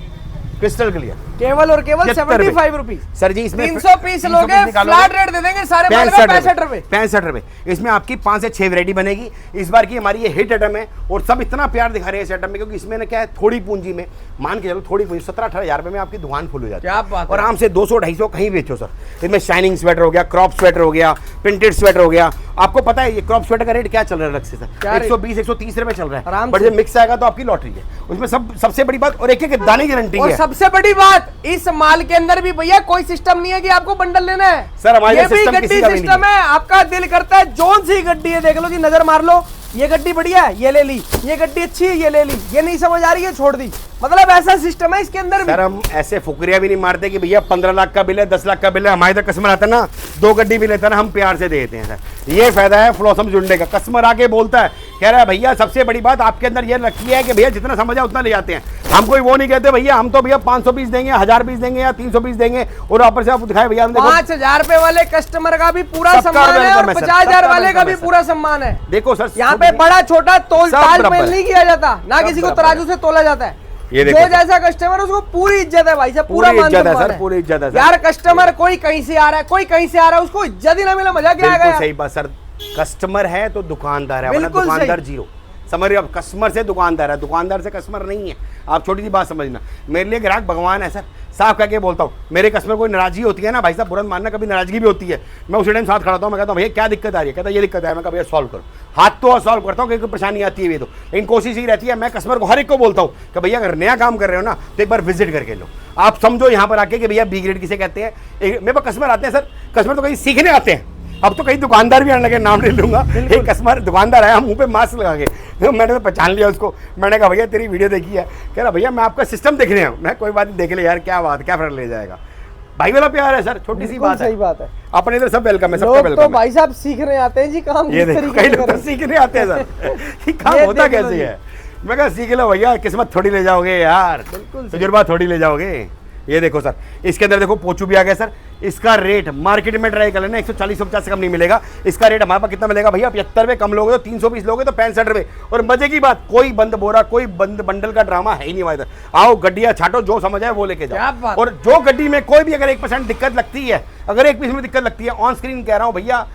क्रिस्टल क्लियर, केवल और केवल 75 रुपीज। सर जी इसमें 300 पीस लोगे, फ्लैट रेट दे देंगे सारे माल का 65 रुपए। 65 रुपए। इसमें आपकी 5 से 6 वैरायटी बनेगी। इस बार की हमारी ये हिट आइटम है और सब इतना प्यार दिखा रहे हैं इस आइटम में, क्योंकि इसमें ना क्या है, थोड़ी पूंजी में मान के चलो, थोड़ी पूंजी 17-18 हजार रुपए में आपकी दुकान फुल हो जाती है। और आराम से 200-250 कहीं बेचो सर। इसमें शाइनिंग स्वेटर हो गया, क्रॉप स्वेटर हो गया, प्रिंटेड स्वेटर हो गया। आपको पता है ये क्रॉप स्वेटर का रेट क्या चल रहा है अलग से सर, 120-130 रुपए चल रहा है। बट जब मिक्स आएगा तो आपकी लॉटरी है उसमें। सबसे बड़ी बात, और एक एक दाने की गारंटी है। सबसे बड़ी बात, इस माल के अंदर भी भैया कोई सिस्टम नहीं है कि आपको बंडल लेना है सर। हमारे सिस्टम किसी का भी सिस्टम है। आपका दिल करता है जोन सी गड्डी है, देख लो कि नजर मार लो, ये गड्डी बढ़िया है ये ले ली, ये गड्डी अच्छी है ये ले ली, ये नहीं समझ आ रही है छोड़ दी। मतलब ऐसा सिस्टम है इसके अंदर भी। सर हम ऐसे फुकरिया भी नहीं मारते कि भैया 15 लाख का बिल है, 10 लाख का बिल है, हमारे तक कस्टमर आता है ना 2 गड्डी भी लेता है ना, हम प्यार से देते हैं सर। ये फायदा है फ्लॉसम जुड़ने का। कस्टमर आके बोलता है, कह रहा है भैया सबसे बड़ी बात आपके अंदर ये रखी है कि भैया जितना समझ है उतना ले जाते हैं। हम कोई वो नहीं कहते भैया हम तो भैया 500 पीस देंगे, 1000 पीस देंगे या 300 पीस देंगे और वापस से आप दिखाए भैया 5000 रुपए वाले कस्टमर का भी पूरा सम्मान है और 50,000 वाले का भी पूरा सम्मान है। देखो सर यहाँ पे बड़ा छोटा तोल तालमेल नहीं किया जाता, ना किसी को तराजू से तोला जाता है। जो जैसा कस्टमर उसको पूरी इज्जत है भाई साहब, पूरा मान सम्मान है, पूरी इज्जत है यार। कस्टमर कोई कहीं से आ रहा है, कोई कहीं से आ रहा है, उसको इज्जत ही ना मिला मजा क्या आएगा। सही बात सर, कस्टमर है तो दुकानदार है, वरना दुकानदार जीरो। समझ रहे हो, कस्टमर से दुकानदार है, दुकानदार से कस्टमर नहीं है। आप छोटी सी बात समझना, मेरे लिए ग्राहक भगवान है सर। साफ करके बोलता हूँ, मेरे कस्टमर कोई नाराजगी होती है ना भाई साहब, बुरा मानना, कभी नाराजगी भी होती है, मैं उसी टाइम साथ खड़ा हूँ, मैं कहता हूँ भैया क्या दिक्कत आ रही है, कहता है ये दिक्कत है, मैं भैया सॉल्व करो, हाथ तो सॉल्व करता हूँ, क्योंकि परेशानी आती है ये तो। लेकिन कोशिश ही रहती है, मैं कस्टमर को हर एक को बोलता हूँ कि भैया अगर नया काम कर रहे हो ना तो एक बार विजिट करके लो। आप समझो यहाँ पर आके कि भैया बी ग्रेड किसे कहते हैं। मेरे पास कस्टमर आते हैं सर, कस्टमर तो कहीं सीखने आते हैं, अब तो कई दुकानदार भी आने लगे, नाम ले लूंगा। एक कस्टमर दुकानदार आया मुंह पे मास्क लगा के, मैंने पहचान लिया उसको, मैंने कहा भैया तेरी वीडियो देखी है, कह रहा भैया मैं आपका सिस्टम देखने आया हूं। मैं कोई बात नहीं, देख ले यार, क्या बात, क्या फर्क ले जाएगा, भाई वाला प्यार है सर, छोटी सी बात है। सही बात है, अपने इधर सब वेलकम है, सबका वेलकम है। तो भाई साहब सीखने आते हैं जी काम, ये देखो कई लोग तो सीखने आते हैं सर कि काम होता कैसे है। मैं कहा सीख लो भैया, किस्मत थोड़ी ले जाओगे यार, तजुर्बा थोड़ी ले जाओगे। ये देखो सर, इसके अंदर देखो पोचू भी आ गया सर। इसका रेट मार्केट में ट्राई कर लेना 140-150 से कम नहीं मिलेगा। इसका रेट हमारे पास कितना मिलेगा भैया, 75 रुपये, कम लोगे तो 300 पीस लोगे तो 65 रुपये। और मजे की बात, कोई बंद बोरा, कोई बंद बंडल का ड्रामा है ही नहीं हमारे इधर। आओ गड्डियाँ छाटो, जो समझ आए वो लेके जाओ। और जो गड्डी में कोई भी अगर 1% दिक्कत लगती है, अगर एक पीस में दिक्कत लगती है, ऑन स्क्रीन कह रहा हूँ भैया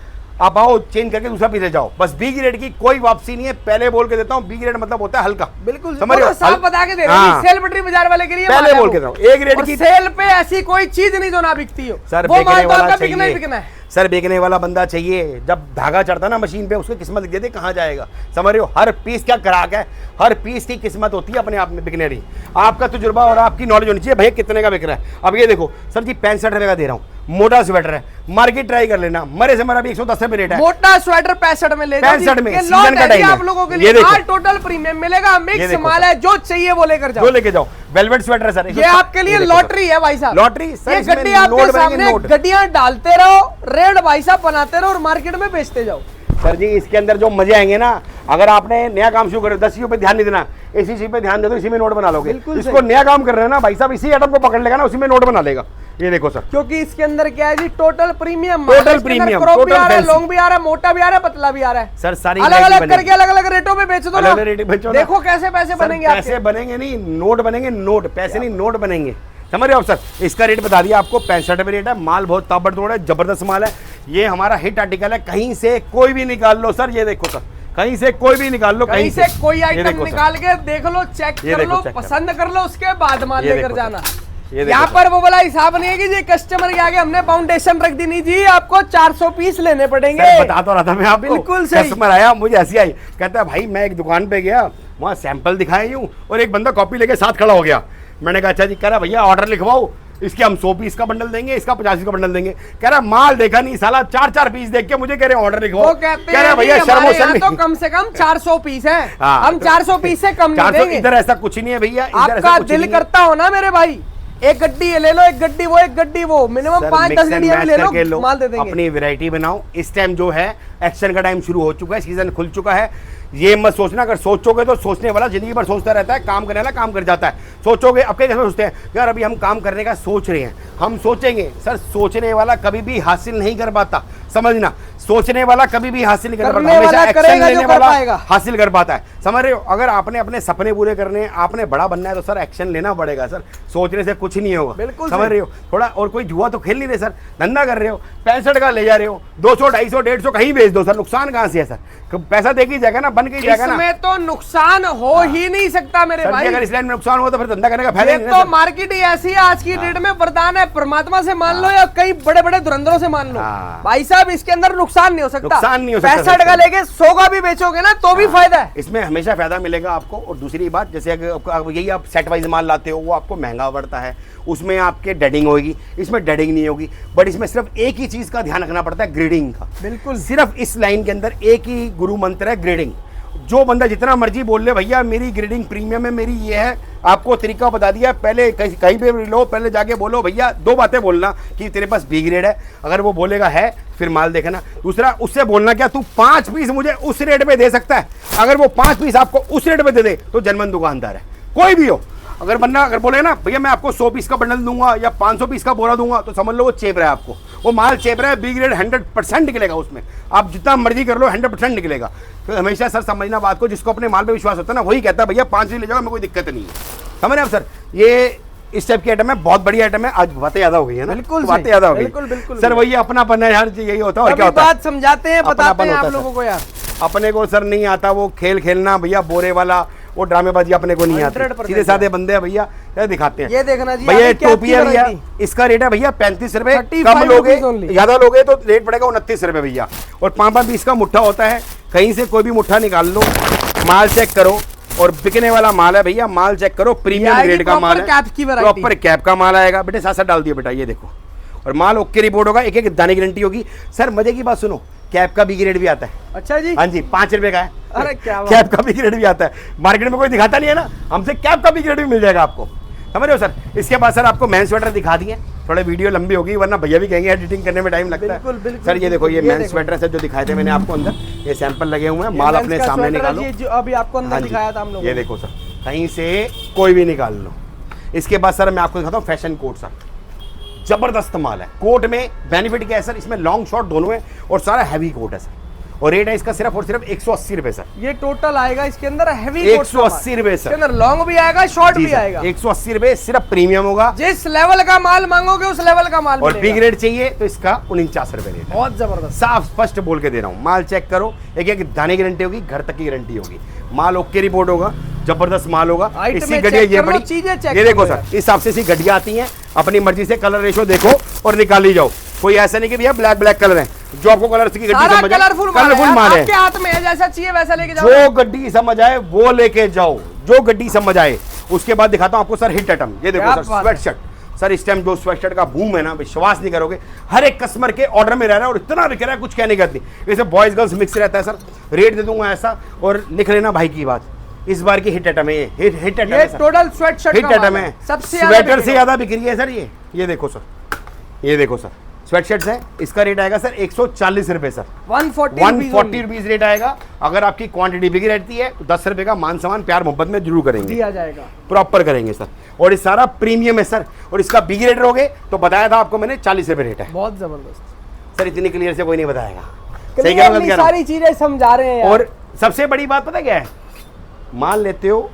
आप आओ चेंज करके दूसरा पीस ले जाओ, बस बी ग्रेड की कोई वापसी नहीं है। पहले बोल के देता हूँ, बी ग्रेड मतलब होता है हल्का, बिल्कुल समझ रहे हो, साफ बता के दे रहा हूं, सेल पटरी बाजार वाले के लिए पहले बोल के देता हूँ। ए ग्रेड की सेल पे ऐसी कोई चीज नहीं जो ना बिकती हो सर, वो माल तो आपका बिकना ही बिकना है सर। बेचने वाला बंदा चाहिए, जब धागा चढ़ता ना मशीन पे, उसकी किस्मत लिख देते कहाँ जाएगा, समझ रहे हो। हर पीस क्या ग्राहक है, हर पीस की किस्मत होती है अपने आप में बिकने रही। आपका तजुर्बा और आपकी नॉलेज होनी चाहिए भैया कितने का बिक रहा है। अब ये देखो सर जी 65 रुपए का दे रहा हूँ, मोटा स्वेटर है, मार्केट ट्राई कर लेना, मरे से मरा भी 110 रुपए रेट है। मोटा स्वेटर 65 में ले 65 में सीजन का टाइम आप लोगों के लिए टोटल प्रीमियम मिलेगा, मिक्स माल है, जो चाहिए वो लेकर जाओ, जो लेके जाओ। वेलवेट स्वेटर है सर, ये आपके लिए लॉटरी है भाई साहब, लॉटरी सर। ये गड्डी आपके सामने, गड्डियां डालते रहो, रेड भाई साहब बनाते रहो और मार्केट में बेचते जाओ। सर जी इसके अंदर जो मजे आएंगे ना, अगर आपने नया काम शुरू करो, 10 पे ध्यान नहीं देना, इसी चीज पे ध्यान दे दो, इसी में नोट बना लोगे। इसको नया काम कर रहे हैं ना भाई साहब, इसी आइटम को पकड़ लेगा ना, उसी में नोट बना लेगा। ये देखो सर, क्योंकि इसके अंदर क्या है जी, total premium, total premium, total long भी आ रहा है, मोटा भी आ रहा है, पतला भी आ रहा है सर। सारी अलग अलग करके अलग अलग रेटों में बेच दो, अलग रेट बेचो। देखो कैसे पैसे बनेंगे, पैसे बनेंगे नहीं, नोट बनेंगे, नोट, पैसे नहीं नोट बनेंगे, समझ रहे हो सर। इसका रेट बता दिया आपको, 65 रुपये रेट है। माल बहुत ताबड़तोड़ है, जबरदस्त माल है, ये हमारा हिट आर्टिकल है, कहीं से कोई भी निकाल लो सर। ये देखो सर, कहीं से कोई भी निकाल लो, कहीं से कोई आइटम निकाल के देख लो, चेक कर लो, पसंद कर लो, उसके बाद माल लेकर जाना। यहाँ पर वो वाला हिसाब नहीं है कि जी कस्टमर के आगे हमने फाउंडेशन रख दी, नहीं जी, आपको 400 पीस लेने पड़ेंगे। बता तो रहा था मैं आपको, बिल्कुल सही। कस्टमर आया, मुझे ऐसी आई, कहता है भाई मैं एक दुकान पे गया, वहाँ सैंपल दिखाए यूं, और एक बंदा कॉपी लेके साथ खड़ा हो गया। मैंने कहा अच्छा जी, कह रहा भैया ऑर्डर लिखवाओ, इसके हम 100 पीस का बंडल देंगे, इसका 50 का बंडल देंगे। कह रहा माल देखा नहीं साला, 4-4 पीस देख के मुझे कह रहे ऑर्डर लिखवाओ। कह रहा भैया शर्मो शर्म, तो कम से कम 400 पीस है, हम 400 पीस से कम नहीं देंगे। इधर ऐसा कुछ नहीं है भैया, आपका दिल करता हो ना मेरे भाई, एक गड्डी ले लो, एक गड्डी वो, एक गड्डी वो, मिनिमम 5-10 गड्डियां ले लो, माल दे देंगे। अपनी वैरायटी बनाओ। इस टाइम जो है एक्शन का टाइम शुरू हो चुका है, सीजन खुल चुका है। ये मत सोचना, अगर सोचोगे तो सोचने वाला जिंदगी भर सोचता रहता है, काम करने वाला काम कर जाता है। सोचोगे, अब कैसे सोचते हैं यार, अभी हम काम करने का सोच रहे हैं, हम सोचेंगे सर, सोचने वाला कभी भी हासिल नहीं कर पाता, समझना। सोचने वाला कभी भी हासिल नहीं कर करने पाता, हमेशा वाला एक्शन करेगा जो लेने कर वाला पाएगा। हासिल कर पाता है। समझ रहे हो? अगर आपने अपने सपने पूरे करने, आपने बड़ा बनना है तो सर एक्शन लेना पड़ेगा सर, सोचने से कुछ नहीं होगा। बिल्कुल समझ रहे हो? थोड़ा और कोई जुआ तो खेल नहीं रहे सर, धंधा कर रहे हो, 65 का ले जा रहे हो, 200 250 150 कहीं बेच दो सर, नुकसान कहाँ से है सर? पैसा दे के जाएगा ना, बन के जाएगा ना। इसमें तो नुकसान हो ही नहीं सकता मेरे सर भाई। जी, अगर इस लाइन में नुकसान हो तो फिर धंधा करने का फायदा ये नहीं है तो सर। मार्केट ही ऐसी है आज की डेट में, वरदान है परमात्मा से मान लो या कई बड़े बड़े धुरंधरों से मान लो, हाँ। भाई साहब इसके अंदर नुकसान नहीं हो सकता। नुकसान नहीं हो सकता 65 का लेके 100 का भी बेचोगे ना तो भी फायदा है। इसमें हमेशा फायदा मिलेगा आपको। और दूसरी बात, जैसे अगर यही आप सेट वाइज माल लाते हो वो आपको महंगा पड़ता है, उसमें आपके डेडिंग होगी, इसमें डेडिंग नहीं होगी। बट इसमें सिर्फ एक ही चीज का ध्यान रखना पड़ता है, ग्रेडिंग का। बिल्कुल सिर्फ इस लाइन के अंदर एक ही गुरु मंत्र है, ग्रेडिंग। जो बंदा जितना मर्जी बोल ले भैया मेरी ग्रेडिंग प्रीमियम है, मेरी ये है, आपको तरीका बता दिया। पहले कहीं पे भी लो, पहले जाके बोलो भैया 2 बातें बोलना कि तेरे पास बी ग्रेड है, अगर वो बोलेगा है फिर माल देखना। दूसरा उससे बोलना क्या, तू 5 पीस मुझे उस रेट पे दे सकता है, अगर वो 5 पीस आपको उस रेट पे दे दे तो जनमन दुकानदार है, कोई भी हो। अगर बंदा अगर बोले ना भैया मैं आपको 100 पीस का बंडल दूंगा या 500 पीस का बोरा दूंगा, तो समझ लो वो चेप रहा है आपको, वो माल चेप रहा है। बी ग्रेड 100% निकलेगा उसमें, आप जितना मर्जी कर लो 100% निकलेगा। तो हमेशा सर समझना बात को, जिसको अपने माल पे विश्वास होता है ना वही कहता है भैया 5 ले जाओ, मैं कोई दिक्कत नहीं है। समझ रहे आप सर? ये इस टाइप की आइटम है, बहुत बड़ी आइटम है। आज बातें ज्यादा हो गई है ना, बिल्कुल बातें ज्यादा हो गई। बिल्कुल बिल्कुल सर वही अपनापन है यार, यही होता है और क्या होता है। बात समझाते हैं, बताते अपनापन हैं होता आप है लोगों को यार। अपने को सर नहीं आता वो खेल खेलना भैया, बोरे वाला वो ड्रामेबाजी अपने को नहीं आती। 100% सीधे साधे बंदे हैं भैया, ये दिखाते हैं। ये देखना जी भैया अभी क्या टोपी है आपकी भैया, variety? इसका रेट है भैया 35 रुपए। 35 कम लोगे rupees only। ज्यादा लोगे तो रेट पड़ेगा 29 रुपए भैया। और 5-5 पीस का मुट्ठा होता है, कहीं से कोई भी मुट्ठा निकाल लो, माल चेक करो और बिकने वाला माल है भैया, माल चेक करो, प्रीमियम ग्रेड का माल है, कैप की वैरायटी, प्रॉपर कैप का माल आएगा। बेटे साथ साथ डाल दिया बेटा, ये देखो। और माल ओके रिपोर्ट होगा, एक एक दाने गारंटी होगी। सर मजे की बात सुनो, कैप का भी ग्रेड भी आता है। अच्छा जी, हाँ जी, 5 रुपए का है। अरे क्या बात। कैप का भी ग्रेड भी आता है, मार्केट में कोई दिखाता नहीं है ना, हमसे कैप का भी ग्रेड भी मिल जाएगा आपको। समझ रहे हो सर? इसके बाद सर आपको मेन स्वेटर दिखा दिए, थोड़ा वीडियो लंबी होगी वरना भैया भी कहेंगे एडिटिंग करने में टाइम लगता है। बिल्कुल, सर ये देखो, ये मेन देखो। स्वेटर है जो दिखाए थे मैंने आपको अंदर, ये सैंपल लगे हुए हैं, माल अपने सामने निकालो। जो अभी आपको अंदर हाँ जी, दिखाया था हम लोगों ये ने। देखो सर, कहीं से कोई भी निकाल लो। इसके बाद सर मैं आपको दिखाता हूँ फैशन कोट। सर जबरदस्त माल है, कोट में बेनिफिट क्या है सर, इसमें लॉन्ग शॉर्ट दोनों है और सारा हैवी कोट है सर। और रेट है इसका सिर्फ और सिर्फ 180 रुपए सर। ये टोटल आएगा इसके अंदर हैवी 180 रुपए इसके सर। अंदर लॉन्ग भी आएगा, शॉर्ट जी भी सर, आएगा। 180 रुपए सिर्फ प्रीमियम होगा। जिस लेवल का माल मांगोगे उस लेवल का माल और बी मिलेगा। ग्रेड चाहिए तो इसका 49 रुपए रेट है। बहुत जबरदस्त। साफ स्पष्ट बोल के दे रहा हूँ, माल चेक करो, एक एक दाने की गारंटी होगी, घर तक की गारंटी होगी, माल ओके रिपोर्ट होगा, जबरदस्त माल होगा। आइटम इसी में घटिया चेक ये कर लो, बड़ी चीजें चेक ये देखो करो सर, इस हिसाब से इसी घटिया आती हैं, अपनी मर्जी से कलर रेशो देखो और निकाल ली जाओ। कोई ऐसा नहीं कि भैया ब्लैक ब्लैक कलर है, जो आपको कलर की गड्डी सारा समझ आए, कलरफुल कलरफुल माल है। आपके हाथ में है, जैसा चाहिए वैसा लेके जाओ। जो गड्डी समझ आए वो लेके जाओ, जो गड्डी समझ आए। उसके बाद दिखाता हूं आपको सर हिट आइटम, ये देखो क्या सर बात स्वेट शर्ट। सर इस टाइम जो स्वेट शर्ट का बूम है ना, विश्वास नहीं करोगे, हर एक कस्टमर के ऑर्डर में रह रहा है और इतना बिक रहा है कुछ कहने का नहीं। इसमें बॉयज गर्ल्स मिक्स रहता है सर, रेट दे दूंगा ऐसा और लिख लेना भाई की बात। इस बार की हिट आइटम है, ये हिट आइटम ये है sir, total sweat shirt hit item है, सबसे स्वेटर से ज्यादा बिक रही है सर। ये देखो सर, ये देखो सर स्वेट शर्ट्स है, इसका रेट आएगा सर 140 रुपए सर, 140 रुपीज रेट आएगा। अगर आपकी क्वांटिटी बिकी रहती है तो 10 रुपए का मान सम्मान प्यार मोहब्बत में जरूर करेंगे, दिया जाएगा, प्रॉपर करेंगे सर। और ये सारा प्रीमियम है सर, और इसका बिगी रेट रहोगे तो बताया था आपको मैंने 40 रुपए रेट है बहुत जबरदस्त। सर। इतनी क्लियर से कोई नहीं बताएगा, सही कह रहा हूं, गलत कह रहा हूं? सारी चीजें समझा रहे हैं यार। और सबसे बड़ी बात पता क्या है, माल लेते हो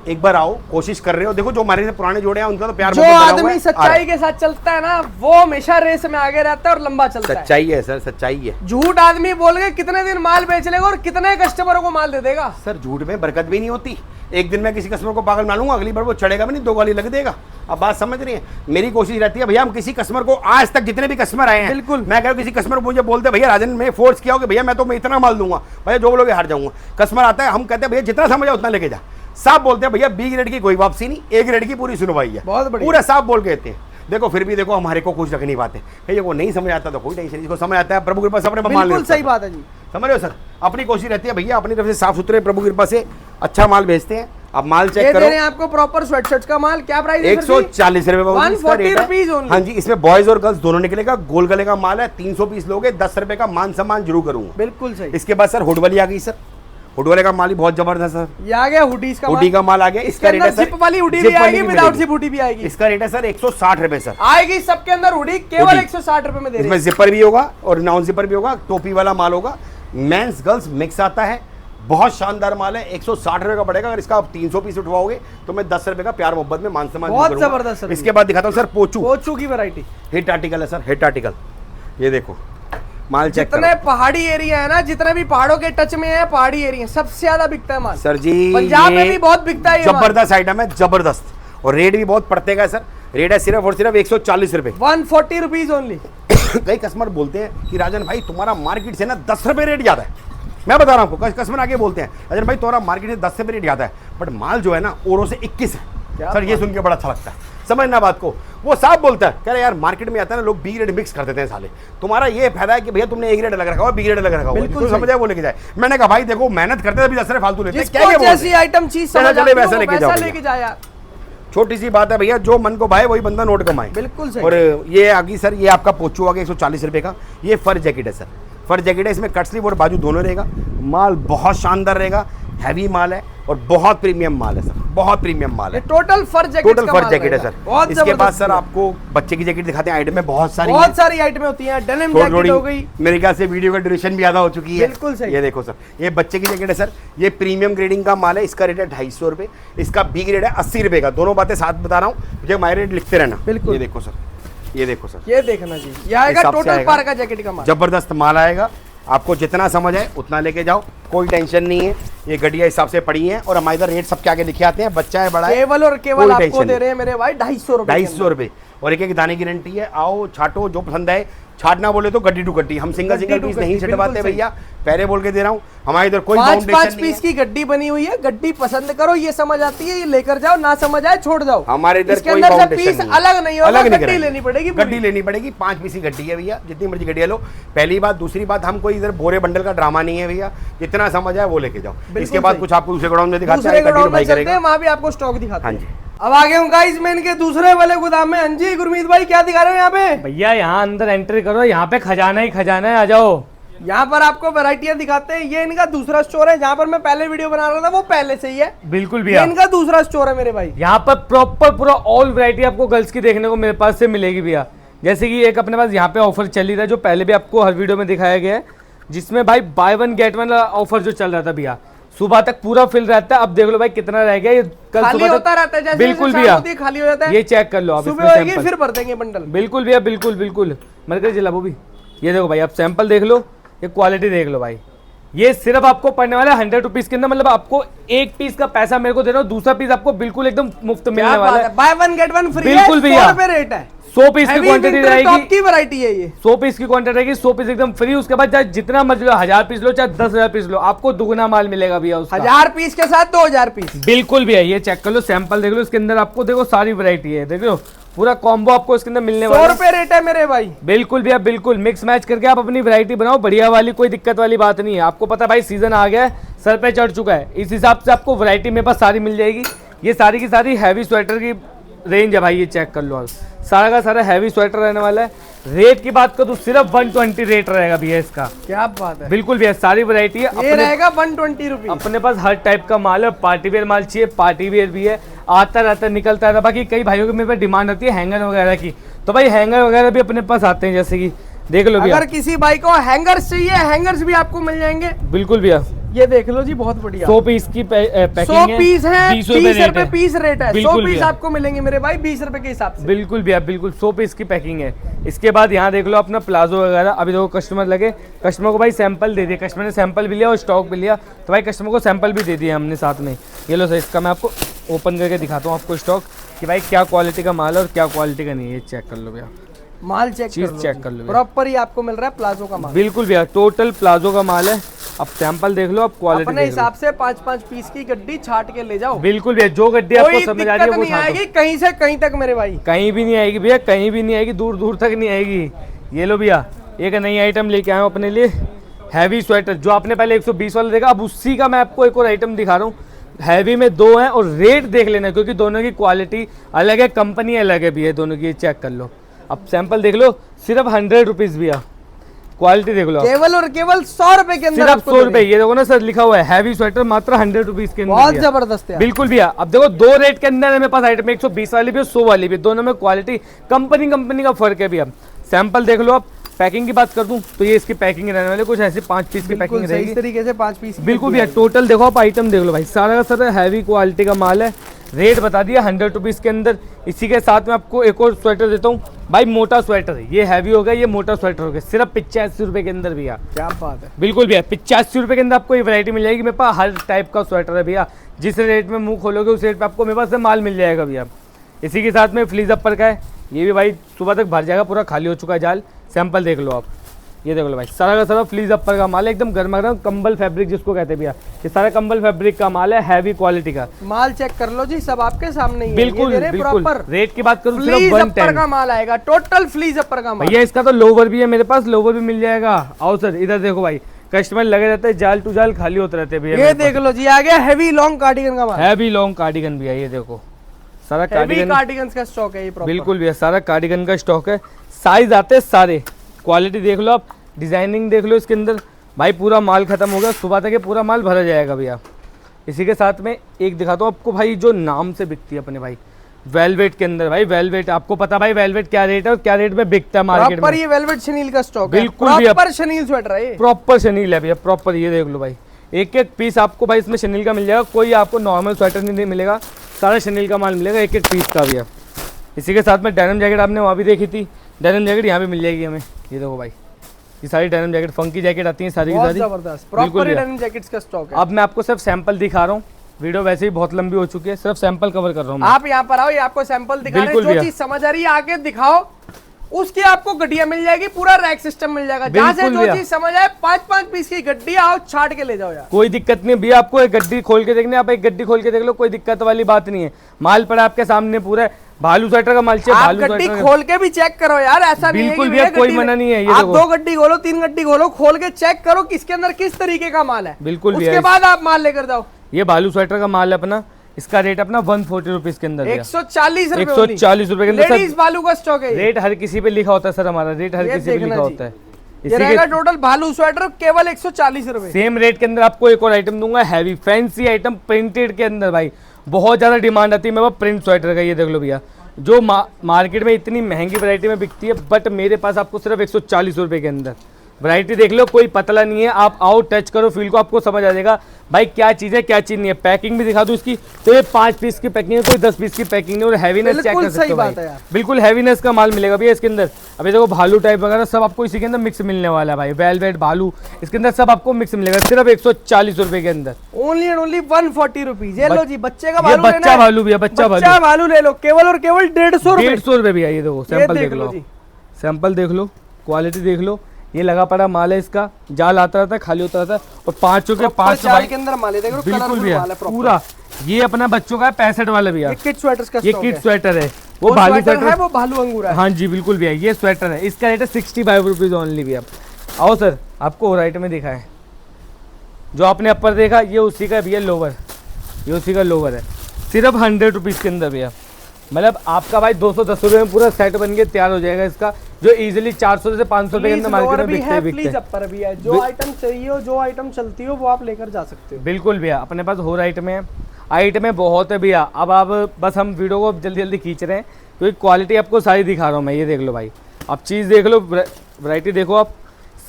एक बार आओ, कोशिश कर रहे हो, देखो जो हमारे से पुराने जोड़े हैं उनका तो प्यार जो मोहब्बत बना हुआ आदमी है। सच्चाई के साथ चलता है ना वो हमेशा रेस में आगे रहता है और लंबा चलता है। सच्चाई है सर, सच्चाई है। झूठ आदमी बोल के कितने दिन माल बेच लेगा और कितने कस्टमरों को माल दे देगा। सर झूठ में बरकत भी नहीं होती। एक दिन मैं किसी कस्टमर को पागल मानूंगा, अगली बार वो चढ़ेगा भी नहीं, 2 गाली लग देगा। अब बात समझ रही है? मेरी कोशिश रहती है भैया, हम किसी कस्टमर को, आज तक जितने भी कस्टमर आए हैं, बिल्कुल। मैं कह रहा हूं किसी कस्टमर मुझे बोलते भैया राजन में फोर्स किया हो कि भैया मैं इतना माल दूंगा, भैया जो बोलोगे हार जाऊंगा। कस्टमर आता है, हम कहते हैं भैया जितना समझ उतना लेके जा। साफ बोलते हैं भैया बी ग्रेड की कोई वापसी नहीं, ए ग्रेड की पूरी सुनवाई है, बहुत बढ़िया। पूरा साफ बोल के देते हैं। देखो फिर भी देखो हमारे को कुछ रख नहीं पाते भैया, वो नहीं समझ आता तो कोई टेंशन नहीं, जिसको समझ आता है प्रभु कृपा से अपने माल बिल्कुल सही बात है जी। समझ रहे हो सर? अपनी कोशिश रहती है भैया, अपनी तरफ से साफ सुथरे प्रभु कृपा से अच्छा माल भेजते हैं। अब माल ये चेक दे करो, रहे हैं आपको प्रॉपर स्वेटशर्ट्स का माल, क्या प्राइस है? 140 रुपए 140 रुपीज ओनली। हाँ जी, इसमें बॉयज और गर्ल्स दोनों निकलेगा। गोल गले का माल है, 300 पीस लोगे 10 रुपए का मान सम्मान जरूर करूंगा। बिल्कुल सही। इसके बाद सर हुड वाली आ गई सर, हुड वाले का माल ही बहुत जबरदस्त है सर। ये आ गया हुडीज का हुडी का माल आ गया। इसका रेट है सर, जिप वाली हुडी भी जिप वाली आएगी, भी विदाउट मिलेगी। जिप हुडी भी आएगी। इसका रेट है सर 160 रुपए सर। आएगी सबके अंदर हुडी केवल हुडी। 160 रुपए में दे रहे इसमें हैं। जिपर भी होगा और नॉन जिपर भी होगा, टोपी वाला माल होगा, मेंस गर्ल्स मिक्स आता है, बहुत शानदार माल है। 160 रुपए का पड़ेगा। अगर इसका आप 300 पीस उठवाओगे तो मैं 10 रुपए का प्यार मोहब्बत में मान सम्मान बहुत करूंगा। जबरदस्त सर। इसके बाद दिखाता हूँ सर पोचू। पोचू की वैरायटी हिट आर्टिकल है सर, हिट आर्टिकल। ये देखो माल चेक जितने करो पहाड़ी एरिया है ना, जितने भी पहाड़ों के टच में है पहाड़ी एरिया, सबसे ज्यादा बिकता है माल सर जी। पंजाब में ये भी बहुत बिकता है ये माल। जबरदस्त आइटम है, जबरदस्त। और रेट भी बहुत पड़ते का सर। रेट है सिर्फ और सिर्फ 140 रुपए। 140 रुपीज ओनली। कई कस्टमर बोलते हैं कि राजन भाई तुम्हारा मार्केट से ना 10 रुपए रेट ज्यादा है। मैं बता रहा हूँ आपको, कस्टमर आके बोलते हैं राजन भाई तुम्हारा मार्केट से 10 रुपए रेट ज्यादा है, बट माल जो है ना औरों से 21 है। सर ये सुन के बड़ा अच्छा लगता है, समझना बात को। वो साफ बोलता है, कह रहे यार मार्केट में आता है ना लोग बी ग्रेड मिक्स कर देते हैं साले, तुम्हारा ये फायदा है कि भैया तुमने ए ग्रेड अलग रखा हुआ, बी ग्रेड अलग रखा हुआ, बिल्कुल समझ आए वो लेके जाए। मैंने कहा भाई देखो मेहनत करते हैं, 10 रुपए फालतू लेते हैं, क्या जिसको क्या बोलते जैसी हैं? आइटम चीज चलो समझ चले आती है, वैसा वो लेके जाओ वैसा भैया। लेके जाए यार। छोटी सी बात है भैया, जो मन को भाए वही बंदा नोट कमाए। बिल्कुल सही। और ये आ गई सर, ये आपका पोचू आ गया 140 रुपए का। ये फर जैकेट है सर, फर जैकेट है, इसमें कट स्लीव और बाजू दोनों रहेगा। माल बहुत शानदार रहेगा, हैवी माल है और बहुत प्रीमियम माल है सर, बहुत प्रीमियम माल ये है। टोटल फर जैकेट टोटल फर जैकेट है सर। बहुत इसके बाद जबरदस्त सर है। आपको बच्चे की जैकेट दिखाते हैं, आइटम में बहुत सारी हैं। बहुत सारी आइटमें होती हैं, डेनिम थोड़ी जैकेट हो गई। मेरे ख्याल से वीडियो का ड्यूरेशन भी आधा हो चुकी है। बिल्कुल सही। ये देखो सर, ये बच्चे की जैकेट है सर, ये प्रीमियम ग्रेडिंग का माल है। इसका रेट है 250 रुपए, इसका बी ग्रेड है 80 रुपए का। दोनों बातें साथ बता रहा हूँ, मुझे माय रेट लिखते रहना। बिल्कुल। ये देखो सर, ये देखो सर, ये देखना जी, ये आएगा हिसाब से टोटल आएगा। पार का जैकेट का माल। जबरदस्त माल आएगा। आपको जितना समझ आए उतना लेके जाओ, कोई टेंशन नहीं है। ये गड्डिया हिसाब से पड़ी है और हमारे इधर रेट सब के आगे लिखे आते हैं, बच्चा है बड़ा है, केवल और केवल कोई आपको टेंशन दे रहे हैं मेरे भाई 250 रुपए। 250 रुपए। और एक एक दाने की गारंटी है। आओ छाटो, जो पसंद आए। छाटना बोले तो गड्डी टू गड्डी, हम सिंगल गड्डी सिंगल टू पीस गड्डी, नहीं छटवाते बिल्कुल भैया, पहले बोल के दे रहा हूँ। हमारे इधर कोई 5 फाउंडेशन नहीं पीस है। की गड्डी बनी हुई है, गड्डी पसंद करो, ये समझ आती है, ये लेकर जाओ, ना समझ आए छोड़ जाओ। हमारे इधर इसके कोई अंदर से फाउंडेशन पीस नहीं है। अलग नहीं होगा, अलग नहीं गड्डी कराएंगे। लेनी पड़ेगी गड्डी पूरी। लेनी पड़ेगी। 5 पीस की गड्डी है भैया, जितनी मर्जी गड्डिया लो। पहली बात। दूसरी बात, हम कोई इधर बोरे बंडल का ड्रामा नहीं है भैया, जितना समझ आए वो लेके जाओ। इसके बाद सही। कुछ आपको दूसरे गोडाउन में दिखाते दूसरे हैं, गड्डी गोडाउन में भाई चलते करेगा। हैं, वहां भी आपको स्टॉक दिखाते हाँ हैं। जी। अब आ गए हूँ गाइस मैं इनके दूसरे वाले गोदाम में। हाँ जी गुरमीत भाई, क्या दिखा रहे हो यहाँ पे? भैया यहाँ अंदर एंट्री करो, यहाँ पे खजाना ही खजाना है, आ जाओ। यहाँ पर आपको वैरायटियां दिखाते हैं। ये इनका दूसरा स्टोर है, जहाँ पर मैं पहले वीडियो बना रहा था वो पहले से ही है। बिल्कुल ये भैया, इनका दूसरा स्टोर है मेरे भाई। यहाँ पर प्रॉपर पूरा ऑल वैरायटी आपको गर्ल्स की देखने को मेरे पास से मिलेगी भैया। जैसे कि एक अपने पास यहाँ पे ऑफर चल ही रहा है, जो पहले भी आपको हर वीडियो में दिखाया गया है, जिसमें भाई by one get one offer जो चल रहा था भैया, सुबह तक पूरा फिल रहता है। अब देख लो भाई कितना रह गया, ये कल खाली सुबह होता तक रहता है, जैसे बिल्कुल जैसे भैया, शाम होती है, खाली हो जाता है। ये चेक कर लो आप, सुबह इसमें होगी सैंपल। फिर भर देंगे बंडल। बिल्कुल भैया, बिल्कुल बिल्कुल। मरकर जिला वो भी, ये देखो भाई, आप सैंपल देख लो, ये क्वालिटी देख लो भाई। ये सिर्फ आपको पड़ने वाला है 100 रुपीज के अंदर, मतलब आपको एक पीस का पैसा मेरे को दे रहा हूँ, दूसरा पीस आपको बिल्कुल एकदम मुफ्त मिलने वाला है। By one get one free है, बिल्कुल भैया। 100 रुपए रेट है। 100 पीस की Heavy क्वांटिटी winter रहेगी, top की वैरायटी है ये। 100 पीस की क्वांटिटी रहेगी, 100 पीस एकदम फ्री। उसके बाद चाहे जितना मर्जी लो, 1000 पीस लो चाहे 10,000 पीस लो, आपको दुगना माल मिलेगा भैया उसका। 1000 पीस के साथ 2000 पीस। बिल्कुल भैया, ये चेक कर लो, सैंपल देख लो, इसके अंदर आपको देखो सारी वैरायटी है, देख लो पूरा कॉम्बो आपको इसके अंदर मिलने 100 वाला है। रुपए रेट है मेरे भाई। बिल्कुल भैया, बिल्कुल मिक्स मैच करके आप अपनी वैरायटी बनाओ, बढ़िया वाली, कोई दिक्कत वाली बात नहीं है। आपको पता है भाई सीजन आ गया है, सर पे चढ़ चुका है, इस हिसाब से आपको वैरायटी मेरे पास सारी मिल जाएगी। ये सारी की सारी हैवी स्वेटर की रेंज है भाई, ये चेक कर लो आप, सारा का सारा हैवी स्वेटर रहने वाला है। रेट की बात करूँ तो सिर्फ 120 रेट रहेगा भैया इसका। क्या बात है, बिल्कुल भैया, सारी वैरायटी है। ये अपने रहेगा 120 रुपीज। अपने पास हर टाइप का माल है, पार्टी वेयर माल चाहिए, पार्टी वेयर भी है, आता रहता है निकलता रहता है। बाकी कई भाइयों की मेरे पास डिमांड आती है हैंगर वगैरह की, तो भाई हैंगर वगैरह भी अपने पास आते हैं, जैसे कि देख लो भैया। अगर किसी भाई को हैंगर्स चाहिए, हैंगर्स भी आपको मिल जाएंगे। बिल्कुल भैया, ये देख लो जी, बहुत बढ़िया। 100 पीस की पैकिंग 100 पीस है, 20 20 रेट रुपए है। पीस रेट है। 100 बिल्कुल पीस भैया। आपको मिलेंगे मेरे भाई 20 रुपए के हिसाब से। बिल्कुल भैया, बिल्कुल 100 पीस की पैकिंग है। इसके बाद यहाँ देख लो अपना प्लाजो वगैरह। अभी देखो कस्टमर लगे, कस्टमर को भाई सैंपल दे दिए, कस्टमर ने सैंपल भी लिया और स्टॉक भी लिया, तो भाई कस्टमर को सैंपल भी दे दिए हमने साथ में। ये लो सर, इसका मैं आपको ओपन करके दिखाता हूँ आपको स्टॉक, कि भाई क्या क्वालिटी का माल है और क्या क्वालिटी का नहीं है। ये चेक कर लो भैया, माल चेक चीज चेक कर लो भैया। प्रॉपर ही आपको मिल रहा है प्लाजो का माल। बिल्कुल भैया, टोटल प्लाजो का माल है। अब सैंपल देख लो, अब क्वालिटी अपने देख लो। हिसाब से 5-5 पीस की गड्डी छाट के ले जाओ। बिल्कुल भैया, जो गड्डी आपको कोई समझ आ रही है दिक्कत वो नहीं छाटो। आएगी कहीं से कहीं तक मेरे भाई। कहीं भी नहीं आएगी भैया, कहीं भी नहीं आएगी, दूर दूर तक नहीं आएगी। ये लो भैया, एक नई आइटम लेके आया हूँ अपने लिए, हैवी स्वेटर। जो आपने पहले 120 वाला देखा, अब उसी का मैं आपको एक और आइटम दिखा रहा हूँ। हैवी में 2 हैं और रेट देख लेना, क्योंकि दोनों की क्वालिटी अलग है, कंपनी अलग है भैया दोनों की। ये चेक कर लो, अब सैंपल देख लो, सिर्फ 100 रुपीज़ भैया। क्वालिटी देख लो आप। केवल और केवल 100 रुपए के अंदर सिर्फ आपको 100 रुपए। ये देखो ना सर लिखा हुआ है हैवी स्वेटर मात्र 100 रुपीज के अंदर बहुत भैया। जबरदस्त है। बिल्कुल भैया। अब देखो दो रेट के अंदर हमें पास आइटम 120 वाली भी और 100 वाली भी, दोनों में क्वालिटी कंपनी का फर्क है भैया। सैंपल देख लो आप। पैकिंग की बात कर दूं तो ये इसकी पैकिंग रहने वाले कुछ ऐसे 5 पीस की पैकिंग बिल्कुल रहेगी सही तरीके से 5 पीस बिल्कुल भैया। टोटल देखो आप आइटम देख लो भाई, सारा का सारा हैवी क्वालिटी का माल है। रेट बता दिया 100 रुपीज़ के अंदर। इसी के साथ में आपको एक और स्वेटर देता हूँ भाई, मोटा स्वेटर है। ये हैवी हो गया, ये मोटा स्वेटर हो गया, सिर्फ 85 रुपए के अंदर भैया। क्या बात है। बिल्कुल भैया 85 रुपए के अंदर आपको ये वैरायटी मिल जाएगी। मेरे पास हर टाइप का स्वेटर है भैया, जिस रेट में मुंह खोलोगे उस रेट पे आपको मेरे पास से माल मिल जाएगा भैया। इसी के साथ में फ्लीज अपर का है, ये भी भाई सुबह तक भर जाएगा, पूरा खाली हो चुका है जाल। सैंपल देख लो आप, ये देख लो भाई, सारा का सारा फ्लीज अपर का माल है, एकदम गर्मा गर्म कंबल फैब्रिक जिसको कहते हैं भैया। ये सारा कंबल फैब्रिक का माल है, हैवी क्वालिटी का माल चेक कर लो जी, सब आपके सामने ही है। बिल्कुल ये दे रहे बिल्कुल। प्रॉपर रेट की बात करूँ फ्लीज सिर्फ अपर 110 का माल आएगा, टोटल फ्लीज अपर का माल। भैया। इसका तो लोवर भी है मेरे पास, लोवर भी मिल जाएगा। आओ सर इधर देखो भाई, कस्टमर लगे रहते हैं, जाल टू जाल खाली होते रहते हैं भैया। ये देख लो जी, आ गया हैवी लॉन्ग कार्डिगन का माल। हैवी लॉन्ग कार्डिगन भैया, ये देखो सारा हैवी कार्डिगन। कार्डिगन का स्टॉक है ये प्रॉपर। बिल्कुल भैया, सारा कार्डिगन का स्टॉक है। साइज आते हैं सारे, क्वालिटी देख लो आप, डिजाइनिंग देख लो इसके अंदर भाई। पूरा माल खत्म हो गया, सुबह तक ये पूरा माल भरा जाएगा भैया। इसी के साथ में एक दिखाता हूँ आपको भाई, जो नाम से बिकती है अपने भाई, वेलवेट के अंदर भाई। वेलवेट आपको पता भाई वेलवेट क्या रेट है और क्या रेट में बिकता है मार्केट प्रॉपर में। ये वेलवेट शनील का स्टॉक है। बिल्कुल भैया। प्रॉपर शनील स्वेटर है ये। प्रॉपर शनील है भैया, प्रॉपर। ये देख लो भाई, एक एक पीस आपको भाई इसमें शनील का मिल जाएगा। कोई आपको नॉर्मल स्वेटर नहीं मिलेगा, सारा शनील का माल मिलेगा एक एक पीस का भैया। इसी के साथ में डेनिम जैकेट आपने वहाँ भी देखी थी, डेनिम जैकेट यहाँ भी मिल जाएगी हमें। ये देखो भाई, ये सारी डेनिम जैकेट, फंकी जैकेट आती है सारी की बहुत सारी। जबरदस्त बिल्कुल प्रॉपर भैया। डेनिम जैकेट्स का स्टॉक है। अब मैं आपको सिर्फ सैंपल दिखा रहा हूँ, वीडियो वैसे ही बहुत लंबी हो चुकी है, सिर्फ सैंपल कवर कर रहा हूँ मैं। आप यहाँ पर आओ, ये आपको सैंपल दिखा रहे हैं, बिल्कुल जो भैया। चीज समझ आ रही है आके दिखाओ, उसकी आपको गड्डियां मिल जाएगी, पूरा रैक सिस्टम मिल जाएगा। जहाँ से बिल्कुल जो भैया। चीज समझ आए 5-5 पीस की गड्डी आओ छाट के ले जाओ यार। कोई दिक्कत नहीं भैया, आपको एक गड्डी खोल के देखने, आप एक गड्डी खोल के देख लो, कोई दिक्कत वाली बात नहीं है। माल पड़ा आपके सामने पूरा है। भालू स्वेटर का माल चाहिए, आप भालू गड्डी स्वेटर खोल के भी चेक करो यार, ऐसा नहीं है बिल्कुल कि भैया, कोई गड्डी मना नहीं है। ये आप देखो। 2 गड्डी खोलो, 3 गड्डी खोलो, खोल के चेक करो किसके अंदर किस तरीके का माल है। बिल्कुल उसके भैया। बाद आप माल लेकर जाओ। ये भालू स्वेटर का माल है अपना, इसका रेट अपना 140 रुपीज के अंदर भैया। 140 रुपए 140 रुपए के अंदर लेडीज सर। भालू का स्टॉक है ये। रेट हर किसी पे लिखा होता है सर, हमारा रेट हर ये किसी पे देखना लिखा जी। होता है। ये इसी रहेगा के टोटल भालू स्वेटर केवल 140 रुपए। सेम रेट के अंदर आपको एक और आइटम दूंगा, हैवी फैंसी आइटम प्रिंटेड के अंदर भाई। बहुत ज्यादा डिमांड आती है मेरे पास प्रिंट स्वेटर का। ये देख लो भैया, जो मार्केट में इतनी महंगी वैरायटी में बिकती है, बट मेरे पास आपको सिर्फ 140 रुपए के अंदर वैरायटी देख लो। कोई पतला नहीं है, आप आओ टच करो फील को, आपको समझ आ जाएगा भाई क्या चीज़ है क्या चीज़ नहीं है। पैकिंग भी दिखा दूं इसकी, तो ये 5 पीस की पैकिंग है, कोई 10 पीस की पैकिंग नहीं। और हैवीनेस चेक बिल्कुल कर सकते सही हो बात भाई, है यार। बिल्कुल हैवीनेस का माल मिलेगा भैया इसके अंदर। अभी देखो भालू टाइप वगैरह सब आपको इसी के अंदर मिक्स मिलने वाला है भाई। वेलवेट भालू इसके अंदर सब आपको मिक्स मिलेगा, सिर्फ 140 रुपए के अंदर। Only and only 140 rupees. ये लो जी, बच्चे का ये भालू लेना बच्चा है, भालू भैया, बच्चा भालू भालू ले लो, केवल और केवल 150 रुपए। 150 रुपए भैया। ये देखो सैंपल देख देख लो लो, जी। सैंपल देख लो, क्वालिटी देख लो। ये लगा पड़ा माल है, इसका जाल आता रहता है, खाली होता रहता है। और 5 के 5 जाल के अंदर माल है, देखो बिल्कुल कलरफुल भैया माल है प्रॉपर। पूरा। ये अपना बच्चों का है 65 वाला भैया, ये किड स्वेटर्स का ये स्टॉक किड है। स्वेटर है। वो वो भालू स्वेटर है, स्वेटर, वो भालू अंगूर है। हाँ जी बिल्कुल भैया, ये स्वेटर है। इसका रेट है 65 रुपीज ओनली भैया। आओ सर, आपको राइट में दिखा है, जो आपने अपर देखा ये उसी का भैया लोवर, ये उसी का लोवर है, सिर्फ 100 रुपीज़ के अंदर भैया। मतलब आपका भाई 210 रुपये में पूरा सेट बन के तैयार हो जाएगा इसका, जो इजीली 400 से 500 रुपए के अंदर मार्केट में बिकते प्लीज हैं। अपर भी है, जो आइटम चाहिए हो, जो आइटम चलती हो वो आप लेकर जा सकते हो। बिल्कुल भैया, अपने पास और आइटम है, आइटमें बहुत है भैया। अब आप बस हम वीडियो को जल्दी जल्दी खींच रहे हैं, क्योंकि क्वालिटी आपको सारी दिखा रहा हूँ मैं। ये देख लो भाई, आप चीज़ देख लो, वैरायटी देखो आप,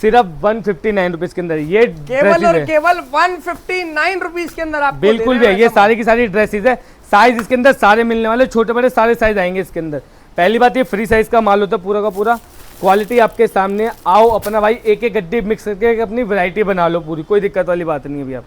सिर्फ 159 रुपीज़ के अंदर ये केवल और ड्रेसेस है। केवल 159 रुपीज के अंदर आपको बिल्कुल देना भैया, है ये ऐसा सारी की सारी ड्रेसेस है। साइज इसके अंदर सारे मिलने वाले, छोटे बड़े सारे साइज आएंगे इसके अंदर। पहली बात, ये फ्री साइज का माल होता है पूरा का पूरा। क्वालिटी आपके सामने, आओ अपना भाई एक एक गड्डी मिक्स करके अपनी वैरायटी बना लो पूरी, कोई दिक्कत वाली बात नहीं है भैया।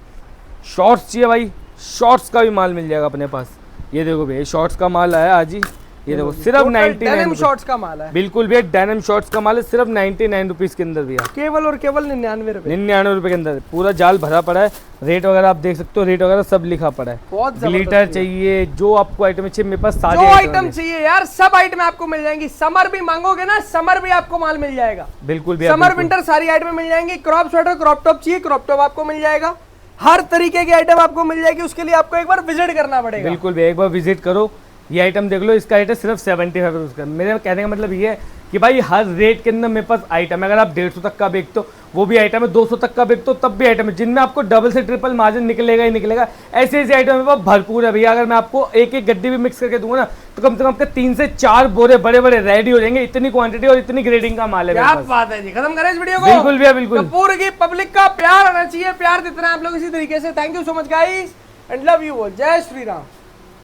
शॉर्ट्स चाहिए भाई, शॉर्ट्स का भी माल मिल जाएगा अपने पास। ये देखो भैया, शॉर्ट्स का माल आया आज ही, ये देखो सिर्फ 99 शॉर्ट्स का माल है। बिल्कुल भैया, डेनिम शॉर्ट्स का माल है, सिर्फ 99 रुपीज़ के अंदर भैया। केवल और केवल 99 रुपए। 99 रुपए के अंदर पूरा जाल भरा पड़ा है। रेट वगैरह आप देख सकते हो, रेट वगैरह सब लिखा पड़ा है। बहुत जबरदस्त ग्लिटर है। चाहिए, जो आपको आइटम चाहिए मेरे पास सारे जो item आइटम हैं। चाहिए यार, सब आइटम आपको मिल जाएंगी। समर भी मांगोगे ना, समर भी आपको माल मिल जाएगा। बिल्कुल भैया, समर बिल्कुल। विंटर सारी आइटम मिल जाएंगी। क्रॉप स्वेटर, क्रॉप टॉप चाहिए, क्रॉप टॉप आपको मिल जाएगा। हर तरीके की आइटम आपको मिल जाएगी, उसके लिए आपको एक बार विजिट करना पड़ेगा। बिल्कुल भैया, एक बार विजिट करो। ये आइटम देख लो, इसका रेट है सिर्फ 75 रुपीज़ का। मेरे कहने का मतलब ये है कि भाई हर रेट के अंदर मेरे पास आइटम है। अगर आप 150 तक का बेचते हो वो भी आइटम है, 200 तक का बेचते हो तब भी आइटम है, जिनमें आपको डबल से ट्रिपल मार्जिन निकलेगा ही निकलेगा। ऐसे ऐसे आइटम मेरे पास भरपूर है भैया। अगर मैं आपको एक एक गड्डी भी मिक्स करके दूंगा ना तो कम से कम आपके 3 से 4 बोरे बड़े बड़े रेडी हो जाएंगे। इतनी क्वांटिटी और इतनी ग्रेडिंग का माल है क्या मेरे पास। बात है जी, खत्म करें इस वीडियो को। बिल्कुल भैया बिल्कुल। कपूर की पब्लिक का प्यार आना चाहिए, प्यार देते रहे आप लोग इसी तरीके से। Thank you so much guys and love you. जय श्री राम।